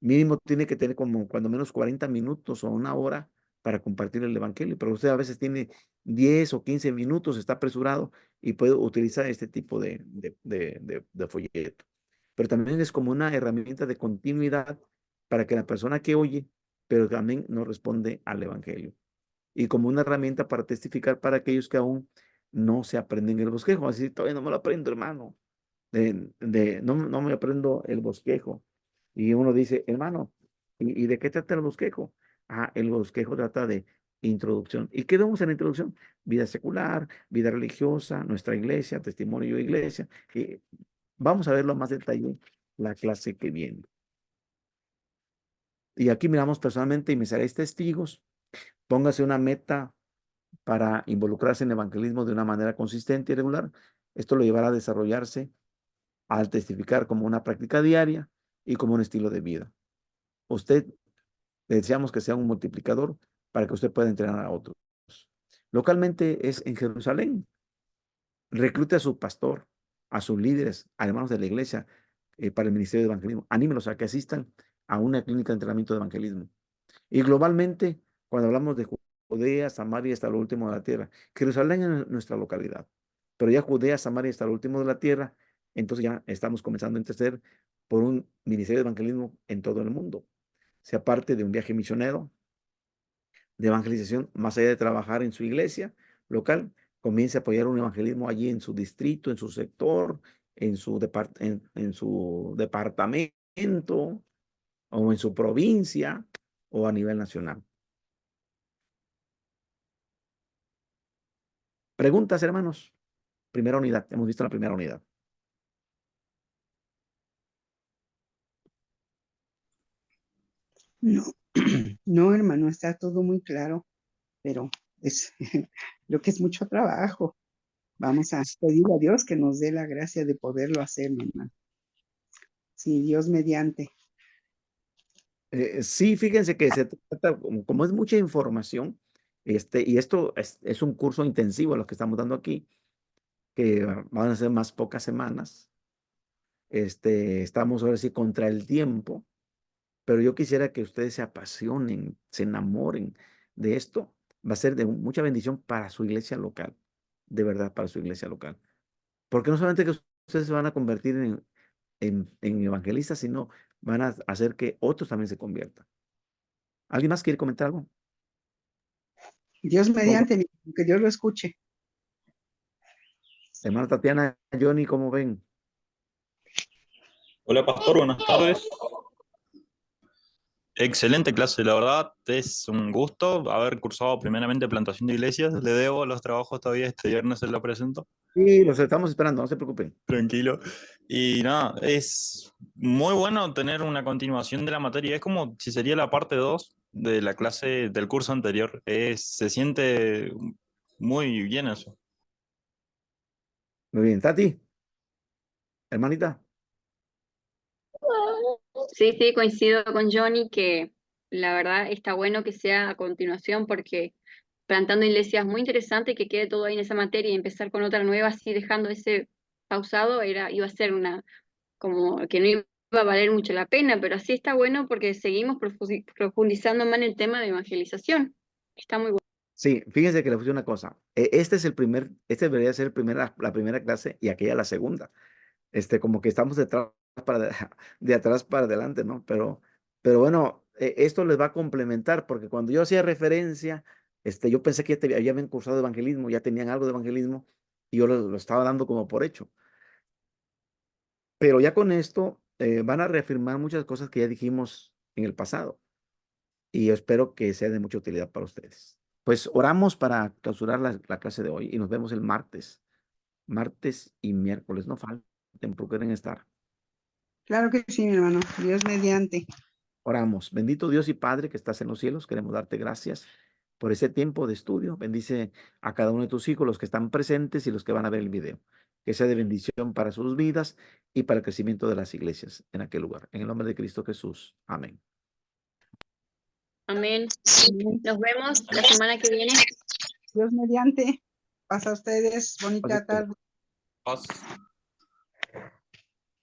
mínimo tiene que tener como cuando menos 40 minutos o una hora para compartir el evangelio, pero usted a veces tiene 10 o 15 minutos, está apresurado y puede utilizar este tipo de folleto. Pero también es como una herramienta de continuidad para que la persona que oye, pero también no responde al evangelio. Y como una herramienta para testificar para aquellos que aún no se aprenden el bosquejo. Así, todavía no me lo aprendo, hermano. No me aprendo el bosquejo. Y uno dice, hermano, ¿y de qué trata el bosquejo? El bosquejo trata de introducción. ¿Y qué vemos en la introducción? Vida secular, vida religiosa, nuestra iglesia, testimonio de iglesia. Y vamos a verlo más detalle la clase que viene. Y aquí miramos personalmente y me seréis testigos. Póngase una meta para involucrarse en evangelismo de una manera consistente y regular. Esto lo llevará a desarrollarse al testificar como una práctica diaria y como un estilo de vida. Usted, le deseamos que sea un multiplicador para que usted pueda entrenar a otros. Localmente es en Jerusalén. Reclute a su pastor, a sus líderes, a hermanos de la iglesia para el ministerio de evangelismo. Anímelos a que asistan a una clínica de entrenamiento de evangelismo. Y globalmente, cuando hablamos de Judea, Samaria hasta lo último de la tierra, Jerusalén es nuestra localidad, pero ya Judea, Samaria hasta lo último de la tierra, entonces ya estamos comenzando a interceder por un ministerio de evangelismo en todo el mundo, sea parte de un viaje misionero, de evangelización, más allá de trabajar en su iglesia local, comience a apoyar un evangelismo allí en su distrito, en su sector, en su departamento o en su provincia o a nivel nacional. Preguntas, hermanos. Primera unidad. Hemos visto la primera unidad. No, no, hermano, está todo muy claro, pero es lo que es mucho trabajo. Vamos a pedirle a Dios que nos dé la gracia de poderlo hacer, mi hermano. Sí, Dios mediante. Sí, fíjense que se trata, como es mucha información, y esto es un curso intensivo lo que estamos dando aquí, que van a ser más pocas semanas. Estamos ahora sí contra el tiempo, pero yo quisiera que ustedes se apasionen, se enamoren de esto. Va a ser de mucha bendición para su iglesia local, de verdad, para su iglesia local. Porque no solamente que ustedes se van a convertir en evangelistas, sino van a hacer que otros también se conviertan. ¿Alguien más quiere comentar algo? Dios mediante, mi hermano, que Dios lo escuche. Hermana Tatiana, Johnny, ¿cómo ven? Hola Pastor, buenas tardes. Excelente clase, la verdad es un gusto haber cursado primeramente plantación de iglesias. Le debo los trabajos todavía, este viernes se lo presento. Sí, los estamos esperando, no se preocupen. Tranquilo. Y nada, es muy bueno tener una continuación de la materia. Es como si sería la parte 2 de la clase del curso anterior. Se siente muy bien eso. Muy bien, Tati, hermanita. Sí, sí, coincido con Johnny que la verdad está bueno que sea a continuación porque plantando iglesias muy interesante que quede todo ahí en esa materia y empezar con otra nueva así dejando ese pausado iba a ser una como que no iba a valer mucho la pena, pero así está bueno porque seguimos profundizando más en el tema de evangelización. Está muy bueno. Sí, fíjense que le puse una cosa. Este debería ser la primera clase y aquella la segunda. Como que estamos de atrás para adelante, ¿no? Pero bueno, esto les va a complementar porque cuando yo hacía referencia, yo pensé que ya habían cursado evangelismo, ya tenían algo de evangelismo y yo lo estaba dando como por hecho. Pero ya con esto van a reafirmar muchas cosas que ya dijimos en el pasado y yo espero que sea de mucha utilidad para ustedes. Pues oramos para clausurar la clase de hoy y nos vemos el martes y miércoles. No falten, procuren estar. Claro que sí, mi hermano. Dios mediante. Oramos. Bendito Dios y Padre que estás en los cielos, queremos darte gracias por ese tiempo de estudio. Bendice a cada uno de tus hijos, los que están presentes y los que van a ver el video. Que sea de bendición para sus vidas y para el crecimiento de las iglesias en aquel lugar. En el nombre de Cristo Jesús. Amén. Amén. Nos vemos la semana que viene. Dios mediante. Pasa a ustedes. Bonita tarde. Paz.